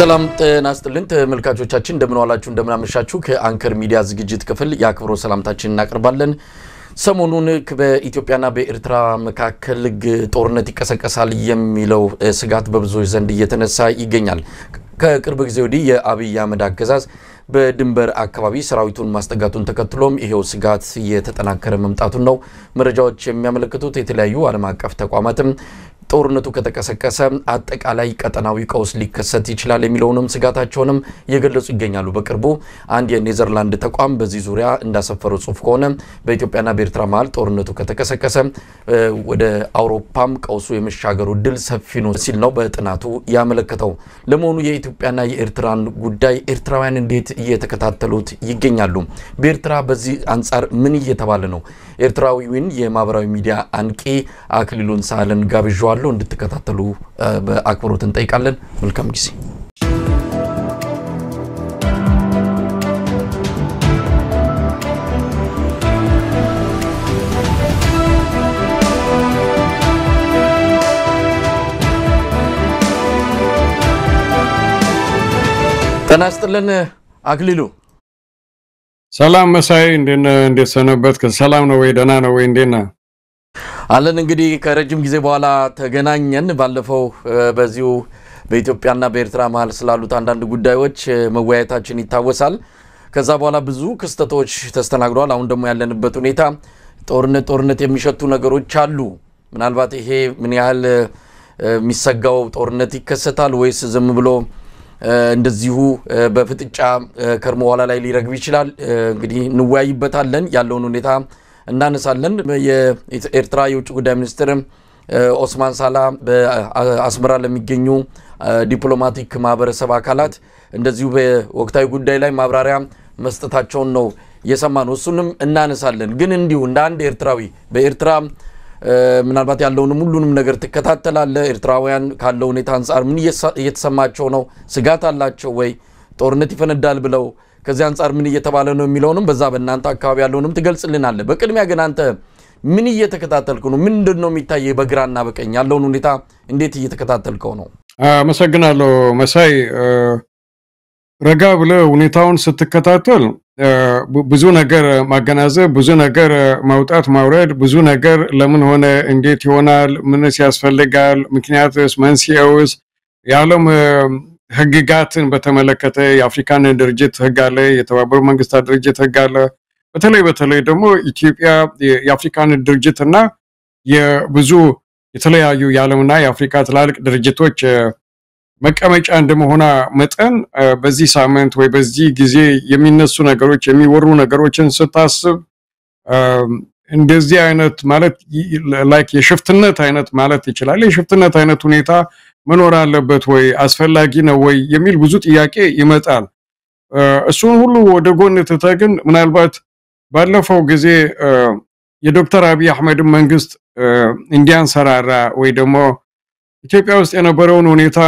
ሰላም ጤና ይስጥልን ተመልካቾቻችን እንደምን ዋላችሁ እንደምን አመሻችሁ ከአንከር ሚዲያ ዝግጅት ክፍል ያክብሮ ሰላምታችንን እናቀርባለን ሰሞኑን በኢትዮጵያና በኤርትራ መካከል ጦርነት ይቀሰቀሳል የሚለው ስጋት በብዙዎች ዘንድ እየተነሳ ይገኛል ከቅርብ ጊዜ ወዲህ የአብይ አህመድ አገዛዝ በድንበር አካባቢ ሰራዊቱን ማስጠጋቱን ተከትሎም ይሄው ስጋት እየተጠናከረ መምጣቱን ነው መረጃዎች የሚያመለክቱት የተለያዩ ዓለም አቀፍ ተቋማትም ጦርነቱ ከተቀሰቀሰ አጠቃላይ ቀጠናዊ ቀውስ ሊከሰት ይችላል የሚለውንም ስጋታቸውንም የገለጹ ይገኛሉ በቅርቡ አንድ የኔዘርላንድ ተቋም በዚህ ዙሪያ እንዳሰፈረው ጽሁፍ ከሆነ በኢትዮጵያና በኤርትራ መሃል ጦርነቱ ከተቀሰቀሰ ወደ አውሮፓም ቀውሱ የመሻገሩ ድል ሰፊ ነው ሲል ነው በጥናቱ ያመለከተው ለመሆኑ የኢትዮጵያና የኤርትራን ጉዳይ ኤርትራውያን እንዴት እየተከታተሉት ይገኛሉ በኤርትራ በዚህ አንፃር ምን እየተባለ ነው ኤርትራዊውን የማህበራዊ ሚዲያ አንቂ አክሊሉን ሳለን ጋብዣዋለሁ እንድትከታተሉ በአክብሮት እንጠይቃለን መልካም ጊዜ ተናስተለን አክሊሉ ሰላም መሳይ እንዴት ሰነበት ከሰላም ነው ወይ ደና ነው ወይ እንዴና አለን እንግዲህ ከረጅም ጊዜ በኋላ ተገናኘን ባለፈው በዚሁ በኢትዮጵያና በኤርትራ መሃል ስላሉት አንዳንድ ጉዳዮች መወያየታችን ይታወሳል ከዛ በኋላ ብዙ ክስተቶች ተስተናግደዋል አሁን ደግሞ ያለንበት ሁኔታ ጦርነት የሚሸቱ ነገሮች አሉ ምናልባት ይሄ ምን ያህል የሚሰጋው ጦርነት ይከሰታል ወይስ ዝም ብሎ እንደዚሁ በፍጥጫ ከርሞ ኋላ ላይ ሊረግብ ይችላል እንግዲህ እንወያይበታለን ያለውን ሁኔታ እናነሳለን የኤርትራ የውጭ ጉዳይ ሚኒስትር ኦስማን ሳላ በአስመራ ለሚገኙ ዲፕሎማቲክ ማህበረሰብ አካላት እንደዚሁ በወቅታዊ ጉዳይ ላይ ማብራሪያ መስጠታቸውን ነው የሰማነው እሱንም እናነሳለን ግን እንዲሁ እንደ አንድ ኤርትራዊ በኤርትራ ምናልባት ያለውን ሁሉንም ነገር ተከታተላለ ኤርትራውያን ካለው ሁኔታ አንፃር ምን እየተሰማቸው ነው ስጋት አላቸው ወይ ጦርነት ይፈነዳል ብለው ከዚህ አንፃር ምን እየተባለ ነው የሚለውንም በዛ በእናንተ አካባቢ ያለውንም ትገልጽልናል በቅድሚያ ግን አንተ ምን እየተከታተልከው ነው ምንድነው የሚታየው በግራና በቀኝ ያለውን ሁኔታ እንዴት እየተከታተልከው ነው አመሰግናለሁ መሳይ ረጋ ብለ ሁኔታውን ስትከታተል ብዙ ነገር ማገናዘብ ብዙ ነገር ማውጣት ማውረድ ብዙ ነገር ለምን ሆነ እንዴት ይሆናል ምንስ ያስፈልጋል ምክንያቱስ መንስኤውስ ያለም ህግጋትን በተመለከተ የአፍሪካን ድርጅት ህግ አለ የተባበሩት መንግስታት ድርጅት ህግ አለ በተለይ ደግሞ ኢትዮጵያ የአፍሪካን ድርጅትና የብዙ የተለያዩ የዓለምና የአፍሪካ ትላልቅ ድርጅቶች መቀመጫ እንደመሆኑ መጠን በዚህ ሳምንት ወይ በዚህ ጊዜ የሚነሱ ነገሮች የሚወሩ ነገሮችን ስታስብ እንደዚህ አይነት ማለት ላይክ የሽፍትነት አይነት ማለት ይችላል የሽፍትነት አይነት ሁኔታ መኖር አለበት ወይ አስፈላጊ ነው ወይ የሚል ብዙ ጥያቄ ይመጣል እሱን ሁሉ ወደ ጎን ተተግን ምናልባት ባለፈው ጊዜ የዶክተር አብይ አህመድ መንግስት እንዲያንሰራራ ወይ ደግሞ ኢትዮጵያ ውስጥ የነበረውን ሁኔታ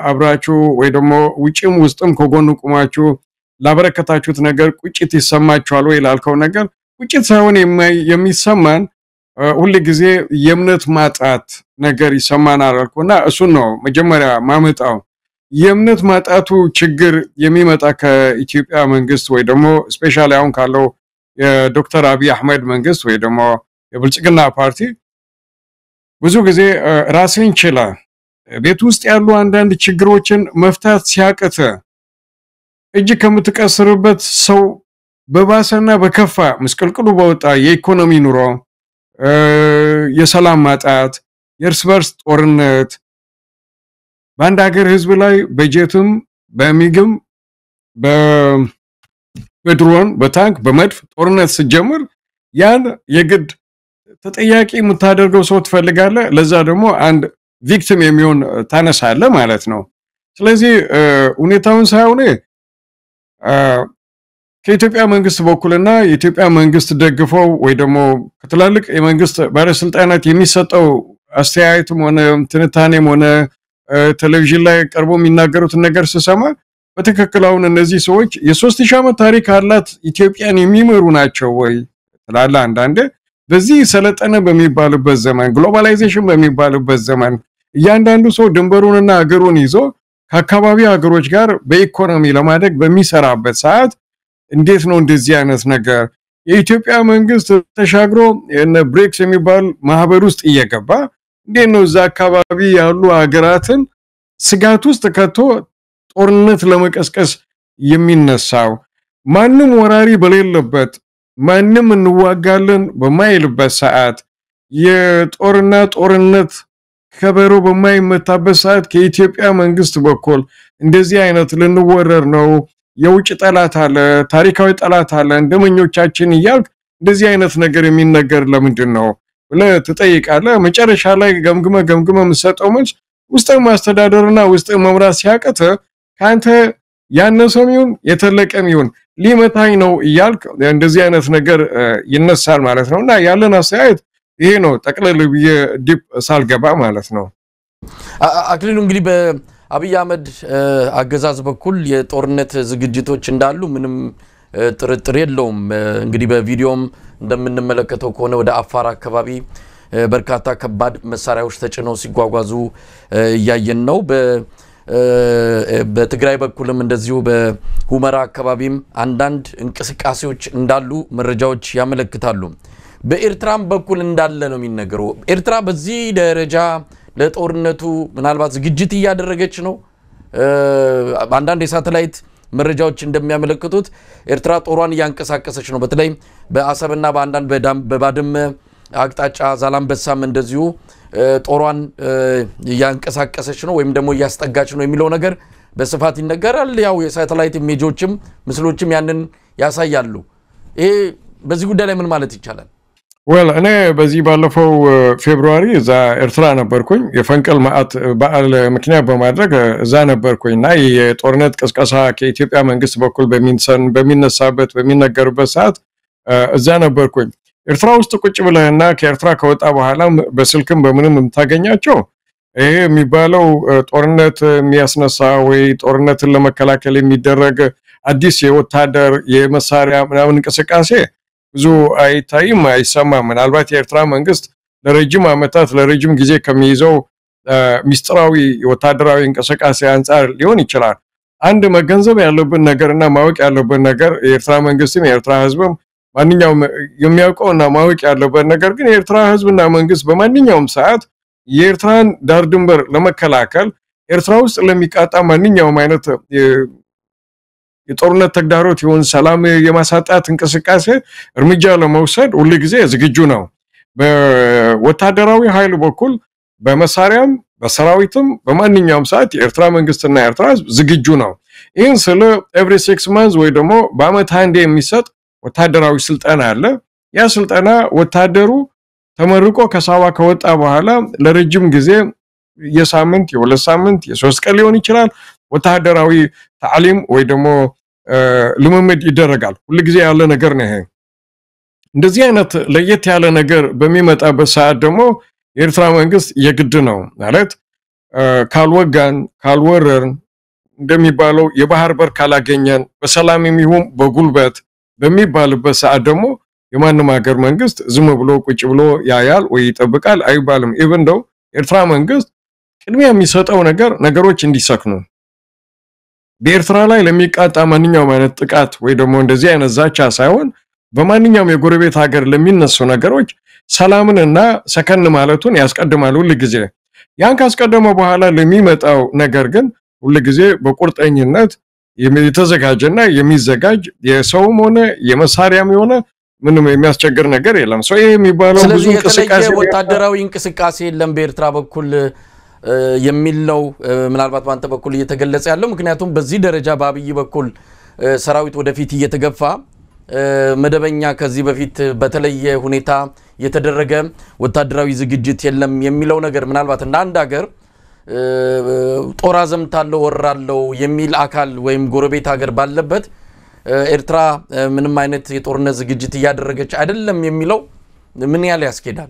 አብራችሁ ወይ ደግሞ ውጭም ውስጥም ከጎን ቁማችሁ ላበረከታችሁት ነገር ቁጭት ይሰማችኋል ወይ ላልከው ነገር ቁጭት ሳይሆን የሚሰማን ሁሉ ጊዜ የእምነት ማጣት ነገር ይሰማናል አልኩና እሱ ነው መጀመሪያ ማመጣው የእምነት ማጣቱ ችግር የሚመጣ ከኢትዮጵያ መንግስት ወይ ደግሞ ስፔሻሊ አሁን ካለው የዶክተር አብይ አህመድ መንግስት ወይ ደግሞ የብልጽግና ፓርቲ ብዙ ጊዜ ራስን ችላ ቤት ውስጥ ያሉ አንዳንድ ችግሮችን መፍታት ሲያቀተ እጅ ከምትቀስርበት ሰው በባሰና በከፋ መስቀልቅሉ በወጣ የኢኮኖሚ ኑሮ የሰላም ማጣት የእርስ በርስ ጦርነት በአንድ ሀገር ህዝብ ላይ በጀትም በሚግም በድሮን በታንክ በመድፍ ጦርነት ሲጀምር ያን የግድ ተጠያቂ የምታደርገው ሰው ትፈልጋለህ ለዛ ደግሞ አንድ ቪክቲም የሚሆን ታነሳለ ማለት ነው ስለዚህ ሁኔታውን ሳይሆን ከኢትዮጵያ መንግስት በኩልና የኢትዮጵያ መንግስት ደግፈው ወይ ደግሞ ከተላልቅ የመንግስት ባለስልጣናት የሚሰጠው አስተያየትም ሆነ ትንታኔም ሆነ ቴሌቪዥን ላይ ቀርቦ የሚናገሩት ነገር ሲሰማ በተከክላውን እነዚህ ሰዎች የ3000 ዓመት ታሪክ አላት ኢትዮጵያን የሚመሩ ናቸው ወይ ተላላ አንዳንዴ በዚህ ሰለጠነ በሚባልበት ዘመን ግሎባላይዜሽን በሚባልበት ዘመን እያንዳንዱ ሰው ድንበሩንና አገሩን ይዞ ከአካባቢ ሀገሮች ጋር በኢኮኖሚ ለማደግ በሚሰራበት ሰዓት እንዴት ነው እንደዚህ አይነት ነገር የኢትዮጵያ መንግስት ተሻግሮ እነ ብሬክስ የሚባል ማህበር ውስጥ እየገባ እንዴት ነው እዛ አካባቢ ያሉ ሀገራትን ስጋት ውስጥ ከቶ ጦርነት ለመቀስቀስ የሚነሳው? ማንም ወራሪ በሌለበት ማንም እንዋጋለን በማይልበት ሰዓት ጦርነት ከበሮ በማይመታበት ሰዓት ከኢትዮጵያ መንግስት በኩል እንደዚህ አይነት ልንወረር ነው የውጭ ጠላት አለ ታሪካዊ ጠላት አለ እንደመኞቻችን ይያልክ እንደዚህ አይነት ነገር የሚነገር ለምንድን ነው ብለህ ትጠይቃለህ። መጨረሻ ላይ ገምግመ የምትሰጠው መልስ ውስጥ ማስተዳደርና ውስጥ መምራት ሲያቀተ ካንተ ያነሰም ይሁን የተለቀም ይሁን ሊመታኝ ነው ይያልክ እንደዚህ አይነት ነገር ይነሳል ማለት ነውና ያለን አስተያየት ይሄ ነው ጠቅለል ብዬ ዲፕ ሳልገባ ማለት ነው። አክሊሉ እንግዲህ በአብይ አህመድ አገዛዝ በኩል የጦርነት ዝግጅቶች እንዳሉ ምንም ጥርጥር የለውም። እንግዲህ በቪዲዮም እንደምንመለከተው ከሆነ ወደ አፋር አካባቢ በርካታ ከባድ መሳሪያዎች ተጭነው ሲጓጓዙ ያየን ነው። በትግራይ በኩልም እንደዚሁ በሁመራ አካባቢም አንዳንድ እንቅስቃሴዎች እንዳሉ መረጃዎች ያመለክታሉ። በኤርትራም በኩል እንዳለ ነው የሚነገረው። ኤርትራ በዚህ ደረጃ ለጦርነቱ ምናልባት ዝግጅት እያደረገች ነው። አንዳንድ የሳተላይት መረጃዎች እንደሚያመለክቱት ኤርትራ ጦሯን እያንቀሳቀሰች ነው። በተለይ በአሰብና በአንዳንድ በባድመ አቅጣጫ ዛላምበሳም እንደዚሁ ጦሯን እያንቀሳቀሰች ነው ወይም ደግሞ እያስጠጋች ነው የሚለው ነገር በስፋት ይነገራል። ያው የሳተላይት ኢሜጆችም ምስሎችም ያንን ያሳያሉ። ይሄ በዚህ ጉዳይ ላይ ምን ማለት ይቻላል? እኔ በዚህ ባለፈው ፌብሩዋሪ እዛ ኤርትራ ነበርኩኝ። የፈንቅል በዓል ምክንያት በማድረግ እዛ ነበርኩኝና የጦርነት ቅስቀሳ ከኢትዮጵያ መንግስት በኩል በሚነሳበት በሚነገርበት ሰዓት እዛ ነበርኩኝ። ኤርትራ ውስጥ ቁጭ ብለህና ከኤርትራ ከወጣ በኋላ በስልክም በምንም የምታገኛቸው ይሄ የሚባለው ጦርነት የሚያስነሳ ወይ ጦርነትን ለመከላከል የሚደረግ አዲስ የወታደር የመሳሪያ ምናምን እንቅስቃሴ ብዙ አይታይም አይሰማም። ምናልባት የኤርትራ መንግስት ለረጅም ዓመታት ለረጅም ጊዜ ከሚይዘው ሚስጥራዊ ወታደራዊ እንቅስቃሴ አንፃር ሊሆን ይችላል። አንድ መገንዘብ ያለብን ነገርና ማወቅ ያለብን ነገር የኤርትራ መንግስትም የኤርትራ ህዝብም ማንኛውም የሚያውቀውና ማወቅ ያለበት ነገር ግን የኤርትራ ህዝብና መንግስት በማንኛውም ሰዓት የኤርትራን ዳር ድንበር ለመከላከል ኤርትራ ውስጥ ለሚቃጣ ማንኛውም አይነት የጦርነት ተግዳሮት ይሁን ሰላም የማሳጣት እንቅስቃሴ እርምጃ ለመውሰድ ሁሉ ጊዜ ዝግጁ ነው። በወታደራዊ ኃይል በኩል በመሳሪያም በሰራዊትም በማንኛውም ሰዓት የኤርትራ መንግስትና የኤርትራ ህዝብ ዝግጁ ነው። ይህን ስለ every 6 months ወይ ደግሞ በአመት አንዴ የሚሰጥ ወታደራዊ ስልጠና አለ። ያ ስልጠና ወታደሩ ተመርቆ ከሳዋ ከወጣ በኋላ ለረጅም ጊዜ የሳምንት የሁለት ሳምንት የሶስት ቀን ሊሆን ይችላል ወታደራዊ ታሊም ወይ ደግሞ ልምምድ ይደረጋል። ሁሉ ጊዜ ያለ ነገር ነው። ይሄ እንደዚህ አይነት ለየት ያለ ነገር በሚመጣበት ሰዓት ደግሞ የኤርትራ መንግስት የግድ ነው ማለት ካልወጋን ካልወረርን እንደሚባለው የባህር በር ካላገኘን በሰላም የሚሆን በጉልበት በሚባልበት ሰዓት ደግሞ የማንም ሀገር መንግስት ዝም ብሎ ቁጭ ብሎ ያያል ወይ ይጠብቃል አይባልም። ኢቭን ዶ ኤርትራ መንግስት ቅድሚያ የሚሰጠው ነገሮች እንዲሰክኑ በኤርትራ ላይ ለሚቃጣ ማንኛውም አይነት ጥቃት ወይ ደግሞ እንደዚህ አይነት ዛቻ ሳይሆን በማንኛውም የጎረቤት ሀገር ለሚነሱ ነገሮች ሰላምንና ሰከን ማለቱን ያስቀድማል ሁሉ ጊዜ። ያን ካስቀደመ በኋላ ለሚመጣው ነገር ግን ሁሉ ጊዜ በቁርጠኝነት የተዘጋጀና የሚዘጋጅ የሰውም ሆነ የመሳሪያም ሆነ ምንም የሚያስቸግር ነገር የለም። ይሄ የሚባለው ብዙ እንቅስቃሴ ወታደራዊ እንቅስቃሴ የለም በኤርትራ በኩል የሚል ነው ምናልባት ባንተ በኩል እየተገለጸ ያለው። ምክንያቱም በዚህ ደረጃ በአብይ በኩል ሰራዊት ወደፊት እየተገፋ መደበኛ ከዚህ በፊት በተለየ ሁኔታ የተደረገ ወታደራዊ ዝግጅት የለም የሚለው ነገር ምናልባት እንደ አንድ ሀገር ጦር አዘምታለው ወራለው የሚል አካል ወይም ጎረቤት ሀገር ባለበት ኤርትራ ምንም አይነት የጦርነት ዝግጅት እያደረገች አይደለም የሚለው ምን ያህል ያስኬዳል?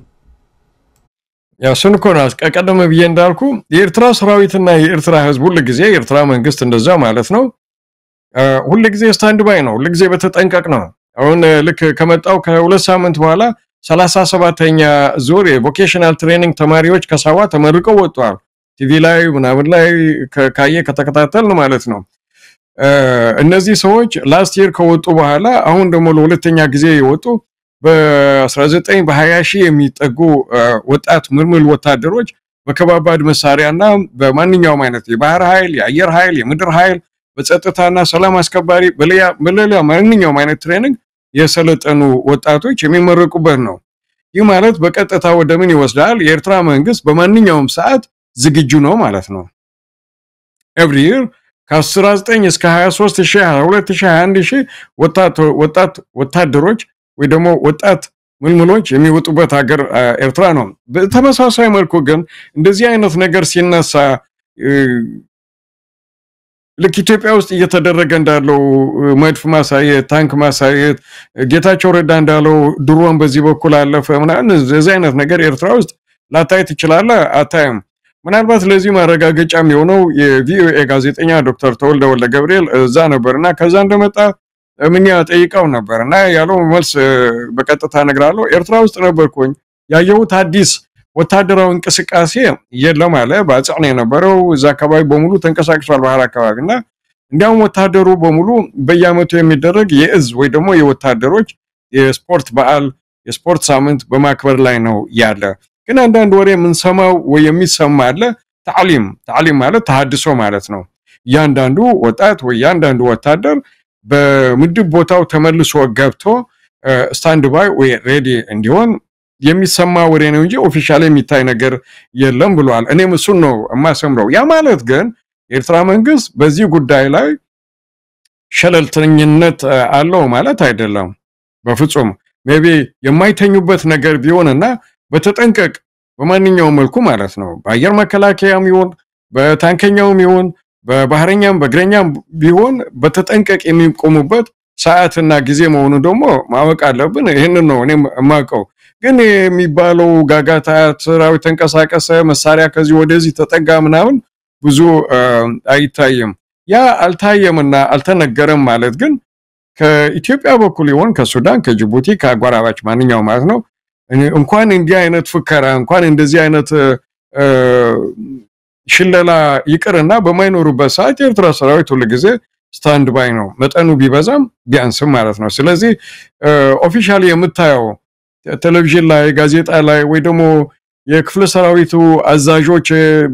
ያስንኮናስ ቀደም ብዬ እንዳልኩ የኤርትራ ሰራዊትና የኤርትራ ህዝብ ሁሉ ጊዜ የኤርትራ መንግስት እንደዛ ማለት ነው ሁሉ ጊዜ ስታንድ ባይ ነው፣ ሁሉ ጊዜ በተጠንቀቅ ነው። አሁን ልክ ከመጣው ከሁለት ሳምንት በኋላ 37ኛ ዙር የቮኬሽናል ትሬኒንግ ተማሪዎች ከሳዋ ተመርቀው ወጥተዋል። ቲቪ ላይ ምናምን ላይ ካየ ከተከታተልን ማለት ነው እነዚህ ሰዎች ላስት ይር ከወጡ በኋላ አሁን ደግሞ ለሁለተኛ ጊዜ የወጡ በ19 በ20 ሺህ የሚጠጉ ወጣት ምልምል ወታደሮች በከባባድ መሳሪያና በማንኛውም አይነት የባህር ኃይል የአየር ኃይል የምድር ኃይል በጸጥታና ሰላም አስከባሪ በሌላ ማንኛውም አይነት ትሬኒንግ የሰለጠኑ ወጣቶች የሚመረቁበት ነው ይህ ማለት በቀጥታ ወደ ምን ይወስዳል የኤርትራ መንግስት በማንኛውም ሰዓት ዝግጁ ነው ማለት ነው every year ከ19 እስከ 23 ሺህ 22 ሺህ 21 ሺህ ወታደሮች ወይ ደግሞ ወጣት ምልምሎች የሚወጡበት ሀገር ኤርትራ ነው በተመሳሳይ መልኩ ግን እንደዚህ አይነት ነገር ሲነሳ ልክ ኢትዮጵያ ውስጥ እየተደረገ እንዳለው መድፍ ማሳየት ታንክ ማሳየት ጌታቸው ረዳ እንዳለው ድሮን በዚህ በኩል አለፈ ምናምን እዚህ አይነት ነገር ኤርትራ ውስጥ ላታይት ይችላል አታይም ምናልባት ለዚህ ማረጋገጫም የሆነው የቪኦኤ ጋዜጠኛ ዶክተር ተወልደ ወልደ ገብርኤል እዛ ነበርና ከዛ እንደመጣ ምን ያጠይቀው ነበርና ያለው መልስ በቀጥታ ነግራለሁ ኤርትራ ውስጥ ነበርኩኝ ያየሁት አዲስ ወታደራዊ እንቅስቃሴ የለም አለ ባጽዕ ነው የነበረው እዛ አካባቢ በሙሉ ተንቀሳቅሷል ባህር አካባቢና እንዲያውም ወታደሩ በሙሉ በየአመቱ የሚደረግ የእዝ ወይ ደግሞ የወታደሮች የስፖርት በዓል የስፖርት ሳምንት በማክበር ላይ ነው ያለ ግን አንዳንድ ወሬ ምን ሰማው ወይ የሚሰማ አለ ታዕሊም ማለት ተሐድሶ ማለት ነው ያንዳንዱ ወጣት ወይ ያንዳንዱ ወታደር በምድብ ቦታው ተመልሶ ገብቶ ስታንድ ባይ ወይ ሬዲ እንዲሆን የሚሰማ ወሬ ነው እንጂ ኦፊሻሊ የሚታይ ነገር የለም ብሏል እኔም እሱን ነው ማሰምረው ያ ማለት ግን የኤርትራ መንግስት በዚህ ጉዳይ ላይ ሸለልተኝነት አለው ማለት አይደለም በፍጹም ሜቢ የማይተኙበት ነገር ቢሆንና በተጠንቀቅ በማንኛውም መልኩ ማለት ነው በአየር መከላከያም ይሁን በታንከኛውም ይሁን በባህረኛም በግረኛም ቢሆን በተጠንቀቅ የሚቆሙበት ሰዓትና ጊዜ መሆኑ ደግሞ ማወቅ አለብን ይሄንን ነው እኔም ማቀው ግን የሚባለው ጋጋታ ሰራዊት ተንቀሳቀሰ መሳሪያ ከዚህ ወደዚህ ተጠጋ ምናምን ብዙ አይታየም ያ አልታየምና አልተነገረም ማለት ግን ከኢትዮጵያ በኩል ይሆን ከሱዳን ከጅቡቲ ከአጓራባች ማንኛውም ማለት ነው እንኳን እንዲህ አይነት ፍከራ እንኳን እንደዚህ አይነት ሽለላ ይቅርና በማይኖሩበት ሰዓት የኤርትራ ሰራዊት ሁሉ ጊዜ ስታንድ ባይ ነው መጠኑ ቢበዛም ቢያንስም ማለት ነው ስለዚህ ኦፊሻሊ የምታየው ቴሌቪዥን ላይ ጋዜጣ ላይ ወይ ደግሞ የክፍለ ሰራዊቱ አዛዦች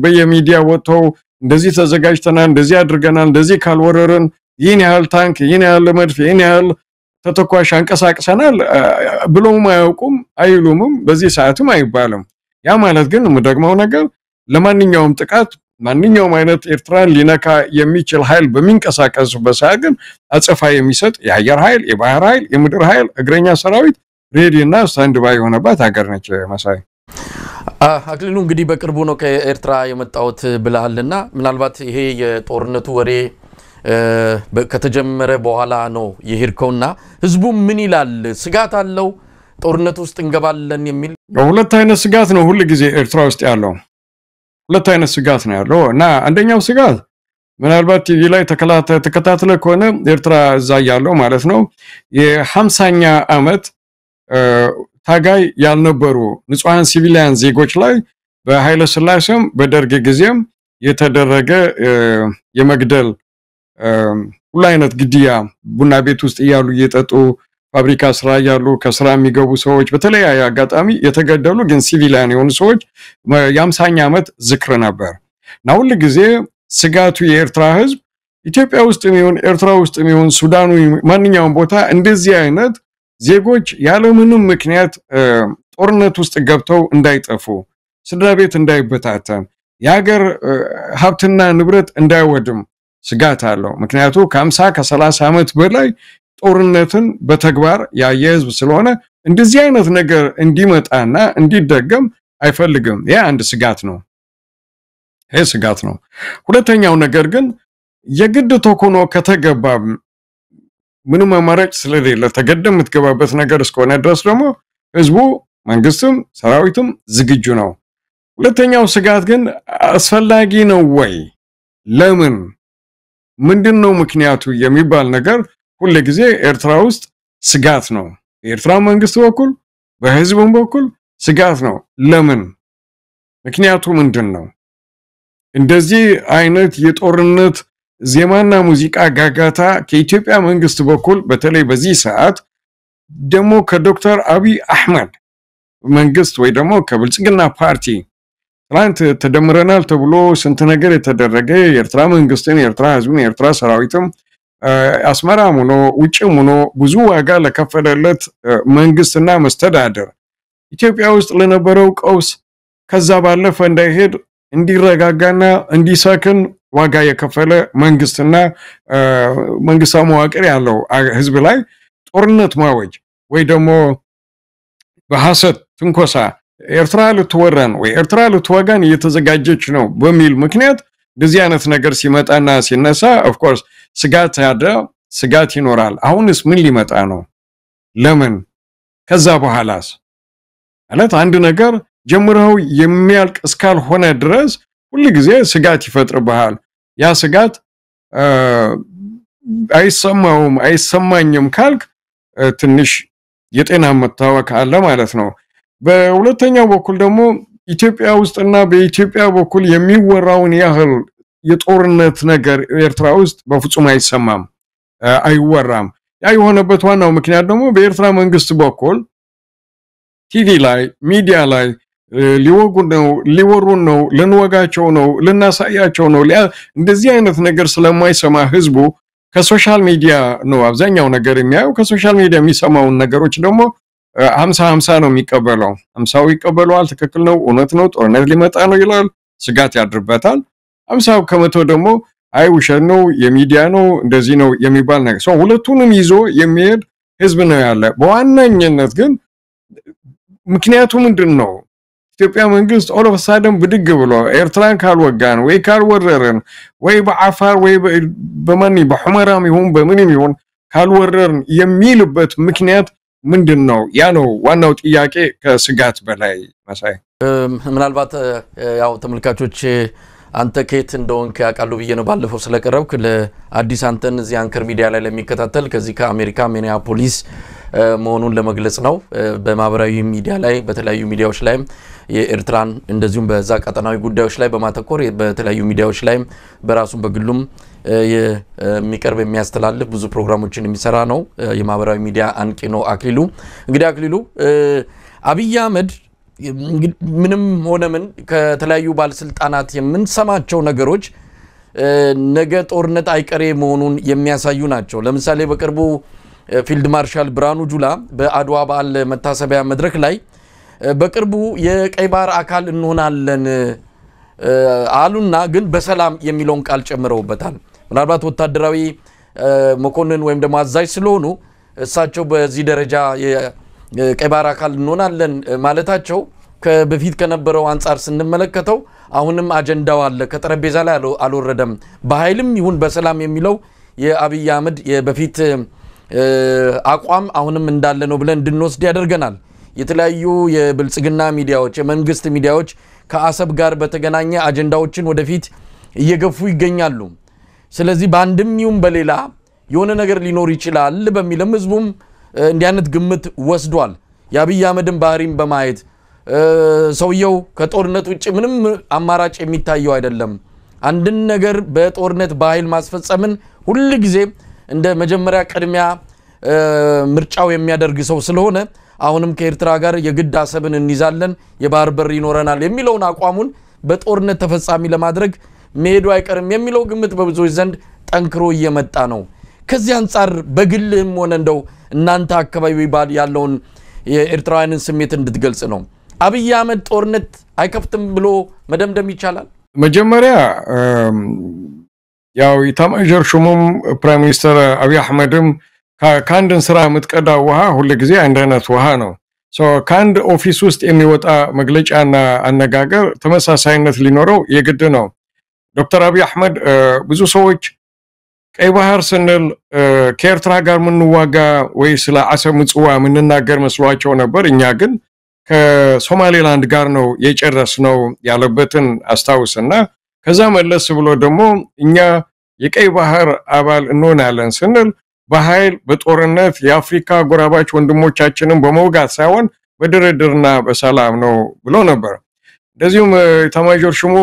በየሚዲያ ወጥተው እንደዚህ ተዘጋጅተናል እንደዚህ አድርገናል እንደዚህ ካልወረረን ይህን ያህል ታንክ ይህን ያህል መድፍ ይህን ያህል ተተኳሽ አንቀሳቅሰናል ብሎም አያውቁም አይሉምም በዚህ ሰዓትም አይባልም ያ ማለት ግን ምደግመው ነገር ለማንኛውም ጥቃት ማንኛውም አይነት ኤርትራን ሊነካ የሚችል ኃይል በሚንቀሳቀስበት ሰዓት ግን አጸፋ የሚሰጥ የአየር ኃይል የባህር ኃይል የምድር ኃይል እግረኛ ሰራዊት ሬዲ እና ስታንድ ባይ ሆነባት ሀገር ነች ማሳይ አክሊሉ እንግዲህ በቅርቡ ነው ከኤርትራ የመጣውት ብለሃልና ምናልባት ይሄ የጦርነቱ ወሬ ከተጀመረ በኋላ ነው የሄድከውና ህዝቡ ምን ይላል ስጋት አለው ጦርነቱ ውስጥ እንገባለን የሚል ሁለት አይነት ስጋት ነው ሁሉ ጊዜ ኤርትራ ውስጥ ያለው ሁለት አይነት ስጋት ነው ያለው እና አንደኛው ስጋት ምናልባት ቲቪ ላይ ተከታተለ ከሆነ ኤርትራ እዛ ያለው ማለት ነው የ50ኛ አመት ታጋይ ያልነበሩ ንጹሃን ሲቪሊያን ዜጎች ላይ በኃይለ ሥላሴም በደርግ ጊዜም የተደረገ የመግደል ሁሉ አይነት ግድያ ቡና ቤት ውስጥ ያሉ እየጠጡ ፋብሪካ ስራ ያሉ ከስራ የሚገቡ ሰዎች በተለያየ አጋጣሚ የተገደሉ ግን ሲቪሊያን የሆኑ ሰዎች የ50ኛ አመት ዝክር ነበር እና ሁሉ ጊዜ ስጋቱ የኤርትራ ህዝብ ኢትዮጵያ ውስጥ የሚሆን ኤርትራ ውስጥ የሚሆን ሱዳኑ ማንኛውም ቦታ እንደዚህ አይነት ዜጎች ያለ ምንም ምክንያት ጦርነት ውስጥ ገብተው እንዳይጠፉ ስድራ ቤት እንዳይበታተን የሀገር ሀብትና ንብረት እንዳይወድም ስጋት አለው ምክንያቱም ከ50 ከ30 አመት በላይ ጦርነትን በተግባር ያየ ህዝብ ስለሆነ እንደዚህ አይነት ነገር እንዲመጣና እንዲደገም አይፈልግም ያ አንድ ስጋት ነው ይሄ ስጋት ነው ሁለተኛው ነገር ግን የግድ ተኮኖ ከተገባ ምንም አማራጭ ስለሌለ ተገደም የምትገባበት ነገር እስከሆነ ድረስ ደግሞ ህዝቡ መንግስትም ሰራዊቱም ዝግጁ ነው ሁለተኛው ስጋት ግን አስፈላጊ ነው ወይ ለምን ምንድነው ምክንያቱ የሚባል ነገር ሁሉ ጊዜ ኤርትራ ውስጥ ስጋት ነው ኤርትራ መንግስት በኩል በህዝቡም በኩል ስጋት ነው ለምን ምክንያቱ ምንድነው እንደዚህ አይነት የጦርነት ዜማና ሙዚቃ ጋጋታ ከኢትዮጵያ መንግስት በኩል በተለይ በዚህ ሰዓት ደግሞ ከዶክተር አብይ አህመድ መንግስት ወይ ደግሞ ከብልጽግና ፓርቲ ትላንት ተደምረናል ተብሎ ስንት ነገር የተደረገ የኤርትራ መንግስትን የኤርትራ ህዝብን የኤርትራ ሰራዊትም አስመራም ሆኖ ውጭም ሆኖ ብዙ ዋጋ ለከፈለለት መንግስትና መስተዳደር ኢትዮጵያ ውስጥ ለነበረው ቀውስ ከዛ ባለፈ እንዳይሄድ እንዲረጋጋና እንዲሰክን ዋጋ የከፈለ መንግስትና መንግስታዊ መዋቅር ያለው ህዝብ ላይ ጦርነት ማወጅ ወይ ደግሞ በሐሰት ትንኮሳ ኤርትራ ልትወረን ወይ ኤርትራ ልትወጋን እየተዘጋጀች ነው በሚል ምክንያት እንደዚህ አይነት ነገር ሲመጣና ሲነሳ ኦፍ ኮርስ ስጋት ይኖራል። አሁንስ ምን ሊመጣ ነው? ለምን? ከዛ በኋላስ ማለት አንድ ነገር ጀምረው የሚያልቅ እስካልሆነ ድረስ ሁሉ ጊዜ ስጋት ይፈጥርብሃል። ያ ስጋት አይሰማኝም ካልክ ትንሽ የጤና መታወክ አለ ማለት ነው። በሁለተኛው በኩል ደግሞ ኢትዮጵያ ውስጥና በኢትዮጵያ በኩል የሚወራውን ያህል የጦርነት ነገር ኤርትራ ውስጥ በፍጹም አይሰማም፣ አይወራም። ያ የሆነበት ዋናው ምክንያት ደግሞ በኤርትራ መንግስት በኩል ቲቪ ላይ ሚዲያ ላይ ሊወጉን ነው ሊወሩን ነው ልንወጋቸው ነው ልናሳያቸው ነው እንደዚህ አይነት ነገር ስለማይሰማ ህዝቡ ከሶሻል ሚዲያ ነው አብዛኛው ነገር የሚያየው። ከሶሻል ሚዲያ የሚሰማውን ነገሮች ደግሞ 50-50 ነው የሚቀበለው። 50 ይቀበለዋል፣ ትክክል ነው፣ እውነት ነው፣ ጦርነት ሊመጣ ነው ይላል፣ ስጋት ያድርበታል። 50 ከመቶ ደግሞ አይ ውሸት ነው የሚዲያ ነው እንደዚህ ነው የሚባል ነገር ሰው ሁለቱንም ይዞ የሚሄድ ህዝብ ነው ያለ። በዋናኝነት ግን ምክንያቱ ምንድነው? ኢትዮጵያ መንግስት ኦል ኦፍ ሳደም ብድግ ብሎ ኤርትራን ካልወጋን ወይ ካልወረረን ወይ በአፋር ወይ በመኒ በሁመራም ይሁን በምንም ይሁን ካልወረረን የሚልበት ምክንያት ምንድነው? ያ ነው ዋናው ጥያቄ ከስጋት በላይ መሳይ። ምናልባት ያው ተመልካቾች አንተ ከየት እንደሆንክ ያውቃሉ ብዬ ነው ባለፈው ስለቀረብክ ለአዲስ አንተን እዚህ አንከር ሚዲያ ላይ ለሚከታተል ከዚህ ከአሜሪካ ሚኒያፖሊስ መሆኑን ለመግለጽ ነው። በማህበራዊ ሚዲያ ላይ በተለያዩ ሚዲያዎች ላይ የኤርትራን እንደዚሁም በዛ ቀጠናዊ ጉዳዮች ላይ በማተኮር በተለያዩ ሚዲያዎች ላይ በራሱም በግሉም የሚቀርብ የሚያስተላልፍ ብዙ ፕሮግራሞችን የሚሰራ ነው። የማህበራዊ ሚዲያ አንቂ ነው አክሊሉ። እንግዲህ አክሊሉ አብይ አህመድ ምንም ሆነ ምን ከተለያዩ ባለስልጣናት የምንሰማቸው ነገሮች ነገ ጦርነት አይቀሬ መሆኑን የሚያሳዩ ናቸው። ለምሳሌ በቅርቡ ፊልድ ማርሻል ብርሃኑ ጁላ በአድዋ በዓል መታሰቢያ መድረክ ላይ በቅርቡ የቀይ ባህር አካል እንሆናለን አሉና ግን በሰላም የሚለውን ቃል ጨምረውበታል። ምናልባት ወታደራዊ መኮንን ወይም ደግሞ አዛዥ ስለሆኑ እሳቸው በዚህ ደረጃ የቀይ ባህር አካል እንሆናለን ማለታቸው ከበፊት ከነበረው አንፃር ስንመለከተው አሁንም አጀንዳው አለ፣ ከጠረጴዛ ላይ አልወረደም። በኃይልም ይሁን በሰላም የሚለው የአብይ አህመድ የበፊት አቋም አሁንም እንዳለ ነው ብለን እንድንወስድ ያደርገናል። የተለያዩ የብልጽግና ሚዲያዎች የመንግስት ሚዲያዎች ከአሰብ ጋር በተገናኘ አጀንዳዎችን ወደፊት እየገፉ ይገኛሉ። ስለዚህ በአንድም ይሁን በሌላ የሆነ ነገር ሊኖር ይችላል በሚልም ህዝቡም እንዲህ አይነት ግምት ወስዷል። የአብይ አህመድን ባህሪም በማየት ሰውየው ከጦርነት ውጪ ምንም አማራጭ የሚታየው አይደለም። አንድን ነገር በጦርነት በኃይል ማስፈጸምን ሁሉ ጊዜ እንደ መጀመሪያ ቅድሚያ ምርጫው የሚያደርግ ሰው ስለሆነ አሁንም ከኤርትራ ጋር የግድ አሰብን እንይዛለን የባህር በር ይኖረናል የሚለውን አቋሙን በጦርነት ተፈጻሚ ለማድረግ መሄዱ አይቀርም የሚለው ግምት በብዙዎች ዘንድ ጠንክሮ እየመጣ ነው። ከዚህ አንፃር በግልህም ሆነ እንደው እናንተ አካባቢ ባል ያለውን የኤርትራውያንን ስሜት እንድትገልጽ ነው። አብይ አህመድ ጦርነት አይከፍትም ብሎ መደምደም ይቻላል? መጀመሪያ ያው ኢታማዦር ሹሙም ፕራይም ሚኒስተር አብይ አህመድም ከአንድን ስራ የምትቀዳው ውሃ ሁሉ ጊዜ አንድ አይነት ውሃ ነው። ከአንድ ኦፊስ ውስጥ የሚወጣ መግለጫና አነጋገር ተመሳሳይነት ሊኖረው የግድ ነው። ዶክተር አብይ አህመድ ብዙ ሰዎች ቀይ ባህር ስንል ከኤርትራ ጋር ምንዋጋ ወይ ስለ አሰብ ምጽዋ ምንናገር መስሏቸው ነበር። እኛ ግን ከሶማሌላንድ ጋር ነው የጨረስነው ያለበትን አስታውስና ከዛ መለስ ብሎ ደግሞ እኛ የቀይ ባህር አባል እንሆናለን ስንል በኃይል በጦርነት የአፍሪካ ጎራባች ወንድሞቻችንን በመውጋት ሳይሆን በድርድርና በሰላም ነው ብሎ ነበር። እንደዚሁም ኢታማዦር ሹሙ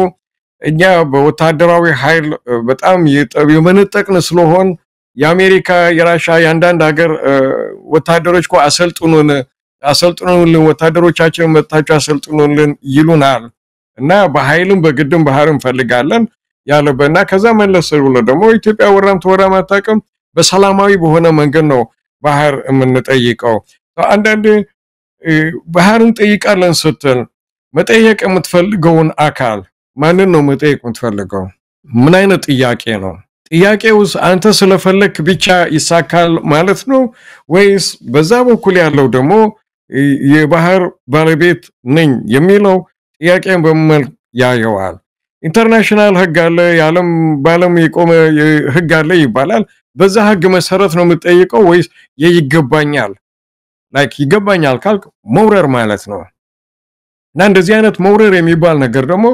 እኛ በወታደራዊ ኃይል በጣም የመነጠቅን ስለሆን የአሜሪካ የራሻ ያንዳንድ ሀገር ወታደሮች እኮ አሰልጥኑልን ወታደሮቻችን መጣቸው አሰልጥኑልን ይሉናል እና በኃይልም በግድም ባህርም ፈልጋለን ያለበና ከዛ መለስ ብሎ ደግሞ ኢትዮጵያ ወራም ተወራም አታውቅም በሰላማዊ በሆነ መንገድ ነው ባህር የምንጠይቀው አንዳንዴ ባህርን ጠይቃለን ስትል መጠየቅ የምትፈልገውን አካል ማንን ነው መጠየቅ የምትፈልገው ምን አይነት ጥያቄ ነው ጥያቄውስ አንተ ስለፈለክ ብቻ ይሳካል ማለት ነው ወይስ በዛ በኩል ያለው ደግሞ የባህር ባለቤት ነኝ የሚለው ጥያቄን በመል ያየዋል ኢንተርናሽናል ህግ አለ የዓለም ባለም የቆመ ህግ አለ ይባላል በዛ ህግ መሰረት ነው የምትጠይቀው ወይስ ይገባኛል ላይክ ይገባኛል ካልክ መውረር ማለት ነው እና እንደዚህ አይነት መውረር የሚባል ነገር ደግሞ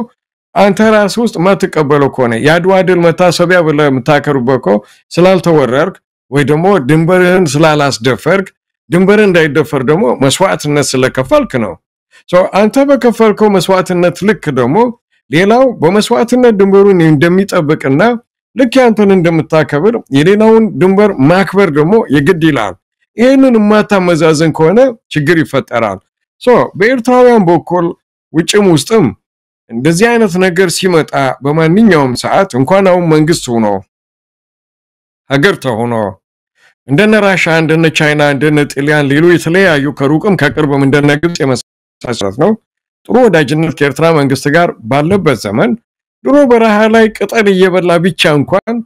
አንተ ራስ ውስጥ ማትቀበለው ከሆነ ያድዋ ድል መታሰቢያ ብለህ የምታከሩበኮ ስላልተወረርክ ወይ ደግሞ ድንበርህን ስላላስደፈርክ ድንበር እንዳይደፈር ደግሞ መስዋዕትነት ስለከፈልክ ነው አንተ በከፈልከው መስዋዕትነት ልክ ደግሞ ሌላው በመስዋዕትነት ድንበሩን እንደሚጠብቅና ልክ ያንተን እንደምታከብር የሌላውን ድንበር ማክበር ደግሞ የግድ ይላል ይሄንን ማታመዛዘን ከሆነ ችግር ይፈጠራል በኤርትራውያን በኩል ውጭም ውስጥም እንደዚህ አይነት ነገር ሲመጣ በማንኛውም ሰዓት እንኳን አሁን መንግስት ሆኖ ሀገር ተሆኖ እንደነ ራሻ እንደነ ቻይና እንደነ ጣሊያን ሌሎች የተለያዩ ከሩቅም ከቅርብም እንደነ ግብጽ የመሳሰሉት ነው ጥሩ ወዳጅነት ከኤርትራ መንግስት ጋር ባለበት ዘመን ድሮ በረሃ ላይ ቅጠል እየበላ ብቻ እንኳን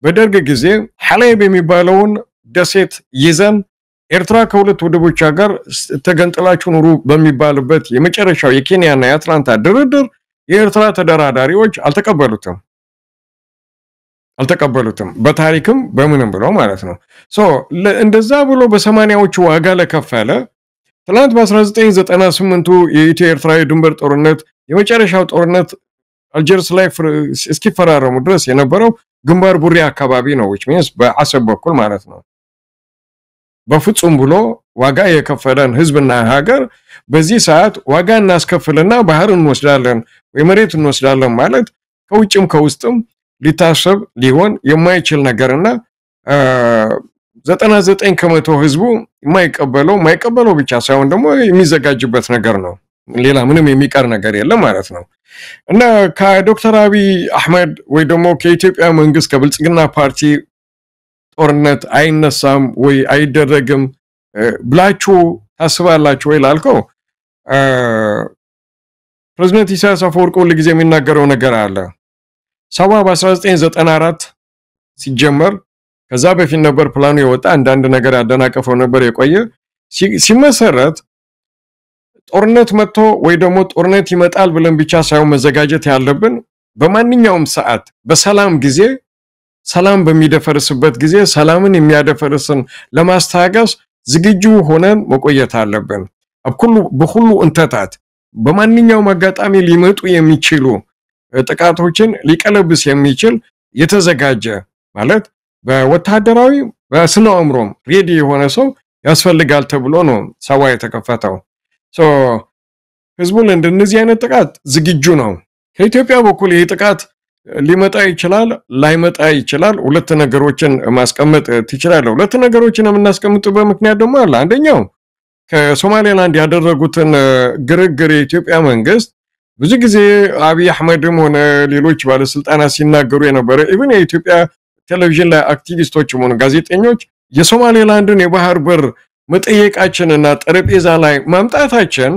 በደርግ ጊዜ ሐሌብ የሚባለውን ደሴት ይዘን ኤርትራ ከሁለት ወደቦቿ ጋር ተገንጥላችሁ ኑሩ በሚባልበት የመጨረሻው የኬንያና የአትላንታ ድርድር የኤርትራ ተደራዳሪዎች አልተቀበሉትም በታሪክም በምንም ብለው ማለት ነው እንደዛ ብሎ በ80ዎቹ ዋጋ ለከፈለ ትላንት በ1998ቱ የኢትዮ ኤርትራ የድንበር ጦርነት የመጨረሻው ጦርነት አልጀርስ ላይ እስኪፈራረሙ ድረስ የነበረው ግንባር ቡሬ አካባቢ ነው which means በአሰብ በኩል ማለት ነው በፍጹም ብሎ ዋጋ የከፈለን ህዝብና ሀገር በዚህ ሰዓት ዋጋ እናስከፍልና ባህር እንወስዳለን ወይ መሬት እንወስዳለን ማለት ከውጭም ከውስጥም ሊታሰብ ሊሆን የማይችል ነገርና 99% ህዝቡ የማይቀበለው ብቻ ሳይሆን ደግሞ የሚዘጋጅበት ነገር ነው ሌላ ምንም የሚቀር ነገር የለም ማለት ነው እና ከዶክተር አብይ አህመድ ወይ ደግሞ ከኢትዮጵያ መንግስት ከብልጽግና ፓርቲ ጦርነት አይነሳም ወይ አይደረግም ብላችሁ ታስባላችሁ ወይ ላልከው ፕሬዝዳንት ኢሳያስ አፈወርቂ ለጊዜ የሚናገረው ነገር አለ በ1994 ሲጀመር ከዛ በፊት ነበር ፕላኑ የወጣ አንዳንድ ነገር ያደናቀፈው ነበር የቆየ ሲመሰረት ጦርነት መጥቶ ወይ ደግሞ ጦርነት ይመጣል ብለን ብቻ ሳይሆን መዘጋጀት ያለብን በማንኛውም ሰዓት በሰላም ጊዜ ሰላም በሚደፈርስበት ጊዜ ሰላምን የሚያደፈርስን ለማስተጋስ ዝግጁ ሆነን መቆየት አለብን በሁሉ እንተታት በማንኛውም አጋጣሚ ሊመጡ የሚችሉ ጥቃቶችን ሊቀለብስ የሚችል የተዘጋጀ ማለት በወታደራዊ በስነ አእምሮም ሬዲ የሆነ ሰው ያስፈልጋል ተብሎ ነው ሰዋ የተከፈተው ህዝቡን እንደነዚህ አይነት ጥቃት ዝግጁ ነው ከኢትዮጵያ በኩል ይሄ ጥቃት ሊመጣ ይችላል ላይመጣ ይችላል ሁለት ነገሮችን ማስቀመጥ ትችላለህ ሁለት ነገሮችን የምናስቀምጥበት ምክንያት ደግሞ አለ አንደኛው ከሶማሌላንድ ያደረጉትን ግርግር የኢትዮጵያ መንግስት ብዙ ጊዜ አብይ አህመድም ሆነ ሌሎች ባለስልጣናት ሲናገሩ የነበረ ኢቭን የኢትዮጵያ ቴሌቪዥን ላይ አክቲቪስቶችም ሆነ ጋዜጠኞች የሶማሌላንድን የባህር በር መጠየቃችንና ጠረጴዛ ላይ ማምጣታችን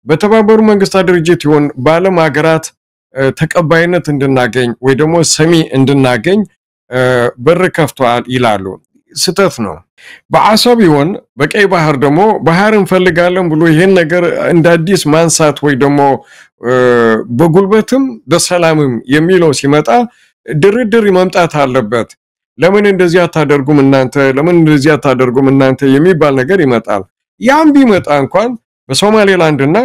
በተባበሩ መንግስታት ድርጅት ይሁን በዓለም ሀገራት ተቀባይነት እንድናገኝ ወይ ደግሞ ሰሚ እንድናገኝ በር ከፍቷል ይላሉ ስተት ነው በአሰብ ይሁን በቀይ ባህር ደግሞ ባህር እንፈልጋለን ብሎ ይሄን ነገር እንደ አዲስ ማንሳት ወይ ደግሞ በጉልበትም በሰላምም የሚለው ሲመጣ ድርድር መምጣት አለበት ለምን እንደዚህ አታደርጉም እናንተ የሚባል ነገር ይመጣል ያም ቢመጣ እንኳን በሶማሌላንድና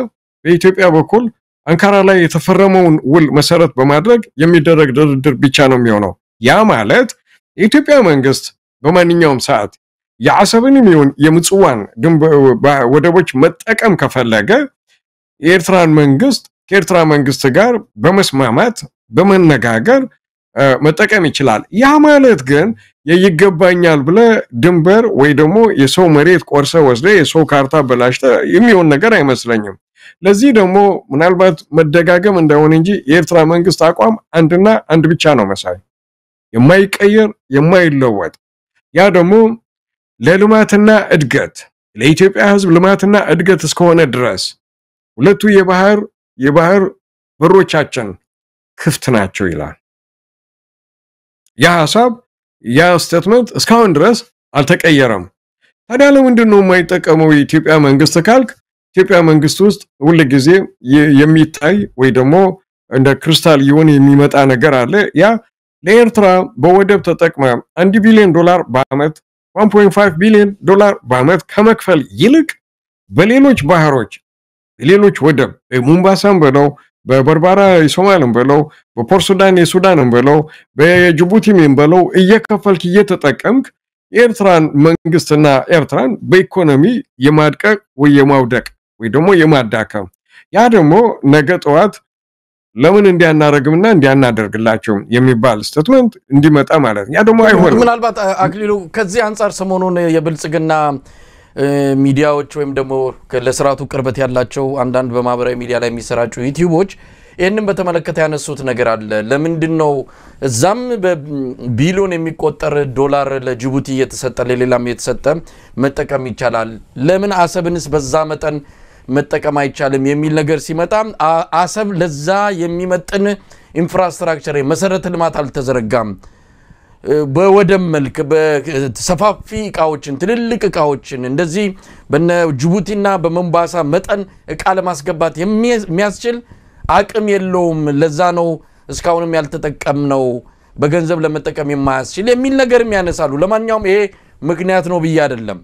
በኢትዮጵያ በኩል አንካራ ላይ የተፈረመውን ውል መሰረት በማድረግ የሚደረግ ድርድር ብቻ ነው የሚሆነው ያ ማለት የኢትዮጵያ መንግስት በማንኛውም ሰዓት የአሰብንም ይሁን የምጽዋን ወደቦች መጠቀም ከፈለገ የኤርትራን መንግስት ከኤርትራ መንግስት ጋር በመስማማት በመነጋገር መጠቀም ይችላል ያ ማለት ግን ይገባኛል ብለ ድንበር ወይ ደግሞ የሰው መሬት ቆርሰ ወስደ የሰው ካርታ በላሽተ የሚሆን ነገር አይመስለኝም ለዚህ ደግሞ ምናልባት መደጋገም እንደሆነ እንጂ የኤርትራ መንግስት አቋም አንድና አንድ ብቻ ነው መሳይ የማይቀየር የማይለወጥ ያ ደግሞ ለልማትና እድገት ለኢትዮጵያ ህዝብ ልማትና እድገት እስከሆነ ድረስ ሁለቱ የባህር በሮቻችን ክፍት ናቸው ይላል ያ ሐሳብ ያ ስቴትመንት እስካሁን ድረስ አልተቀየረም ታዲያ ለምንድነው የማይጠቀመው የኢትዮጵያ መንግስት ካልክ ኢትዮጵያ መንግስት ውስጥ ሁሉ ጊዜ የሚታይ ወይ ደግሞ እንደ ክሪስታል ይሆን የሚመጣ ነገር አለ ያ ለኤርትራ በወደብ ተጠቅመ $1 ቢሊዮን በአመት 1.5 ቢሊዮን ዶላር በአመት ከመክፈል ይልቅ በሌሎች ባህሮች ሌሎች ወደብ በሞምባሳም በለው በበርባራ የሶማሌም በለው በፖርት ሱዳን የሱዳንም በለው በጅቡቲም በለው እየከፈልክ እየተጠቀምክ ኤርትራን መንግስትና ኤርትራን በኢኮኖሚ የማድቀቅ ወይ የማውደቅ ወይ ደግሞ የማዳከም ያ ደግሞ ነገ ጠዋት ለምን እንዲያናረግምና እንዲያናደርግላቸው የሚባል ስቴትመንት እንዲመጣ ማለት ያ ደግሞ አይሆንም ምናልባት አክሊሉ ከዚህ አንፃር ሰሞኑን የብልጽግና ሚዲያዎች ወይም ደግሞ ለስራቱ ቅርበት ያላቸው አንዳንድ በማህበራዊ ሚዲያ ላይ የሚሰራጩ ዩቲዩቦች ይሄንን በተመለከተ ያነሱት ነገር አለ ለምንድነው እዛም በቢሊዮን የሚቆጠር ዶላር ለጅቡቲ እየተሰጠ ለሌላም እየተሰጠ መጠቀም ይቻላል ለምን አሰብንስ በዛ መጠን መጠቀም አይቻልም የሚል ነገር ሲመጣ አሰብ ለዛ የሚመጥን ኢንፍራስትራክቸር መሰረተ ልማት አልተዘረጋም በወደም መልክ በሰፋፊ እቃዎችን ትልልቅ እቃዎችን እንደዚህ በነ ጅቡቲና በሞምባሳ መጠን እቃ ለማስገባት የሚያስችል አቅም የለውም ለዛ ነው እስካሁንም ያልተጠቀምነው በገንዘብ ለመጠቀም የማያስችል የሚል ነገርም ያነሳሉ ለማንኛውም ይሄ ምክንያት ነው ብዬ አይደለም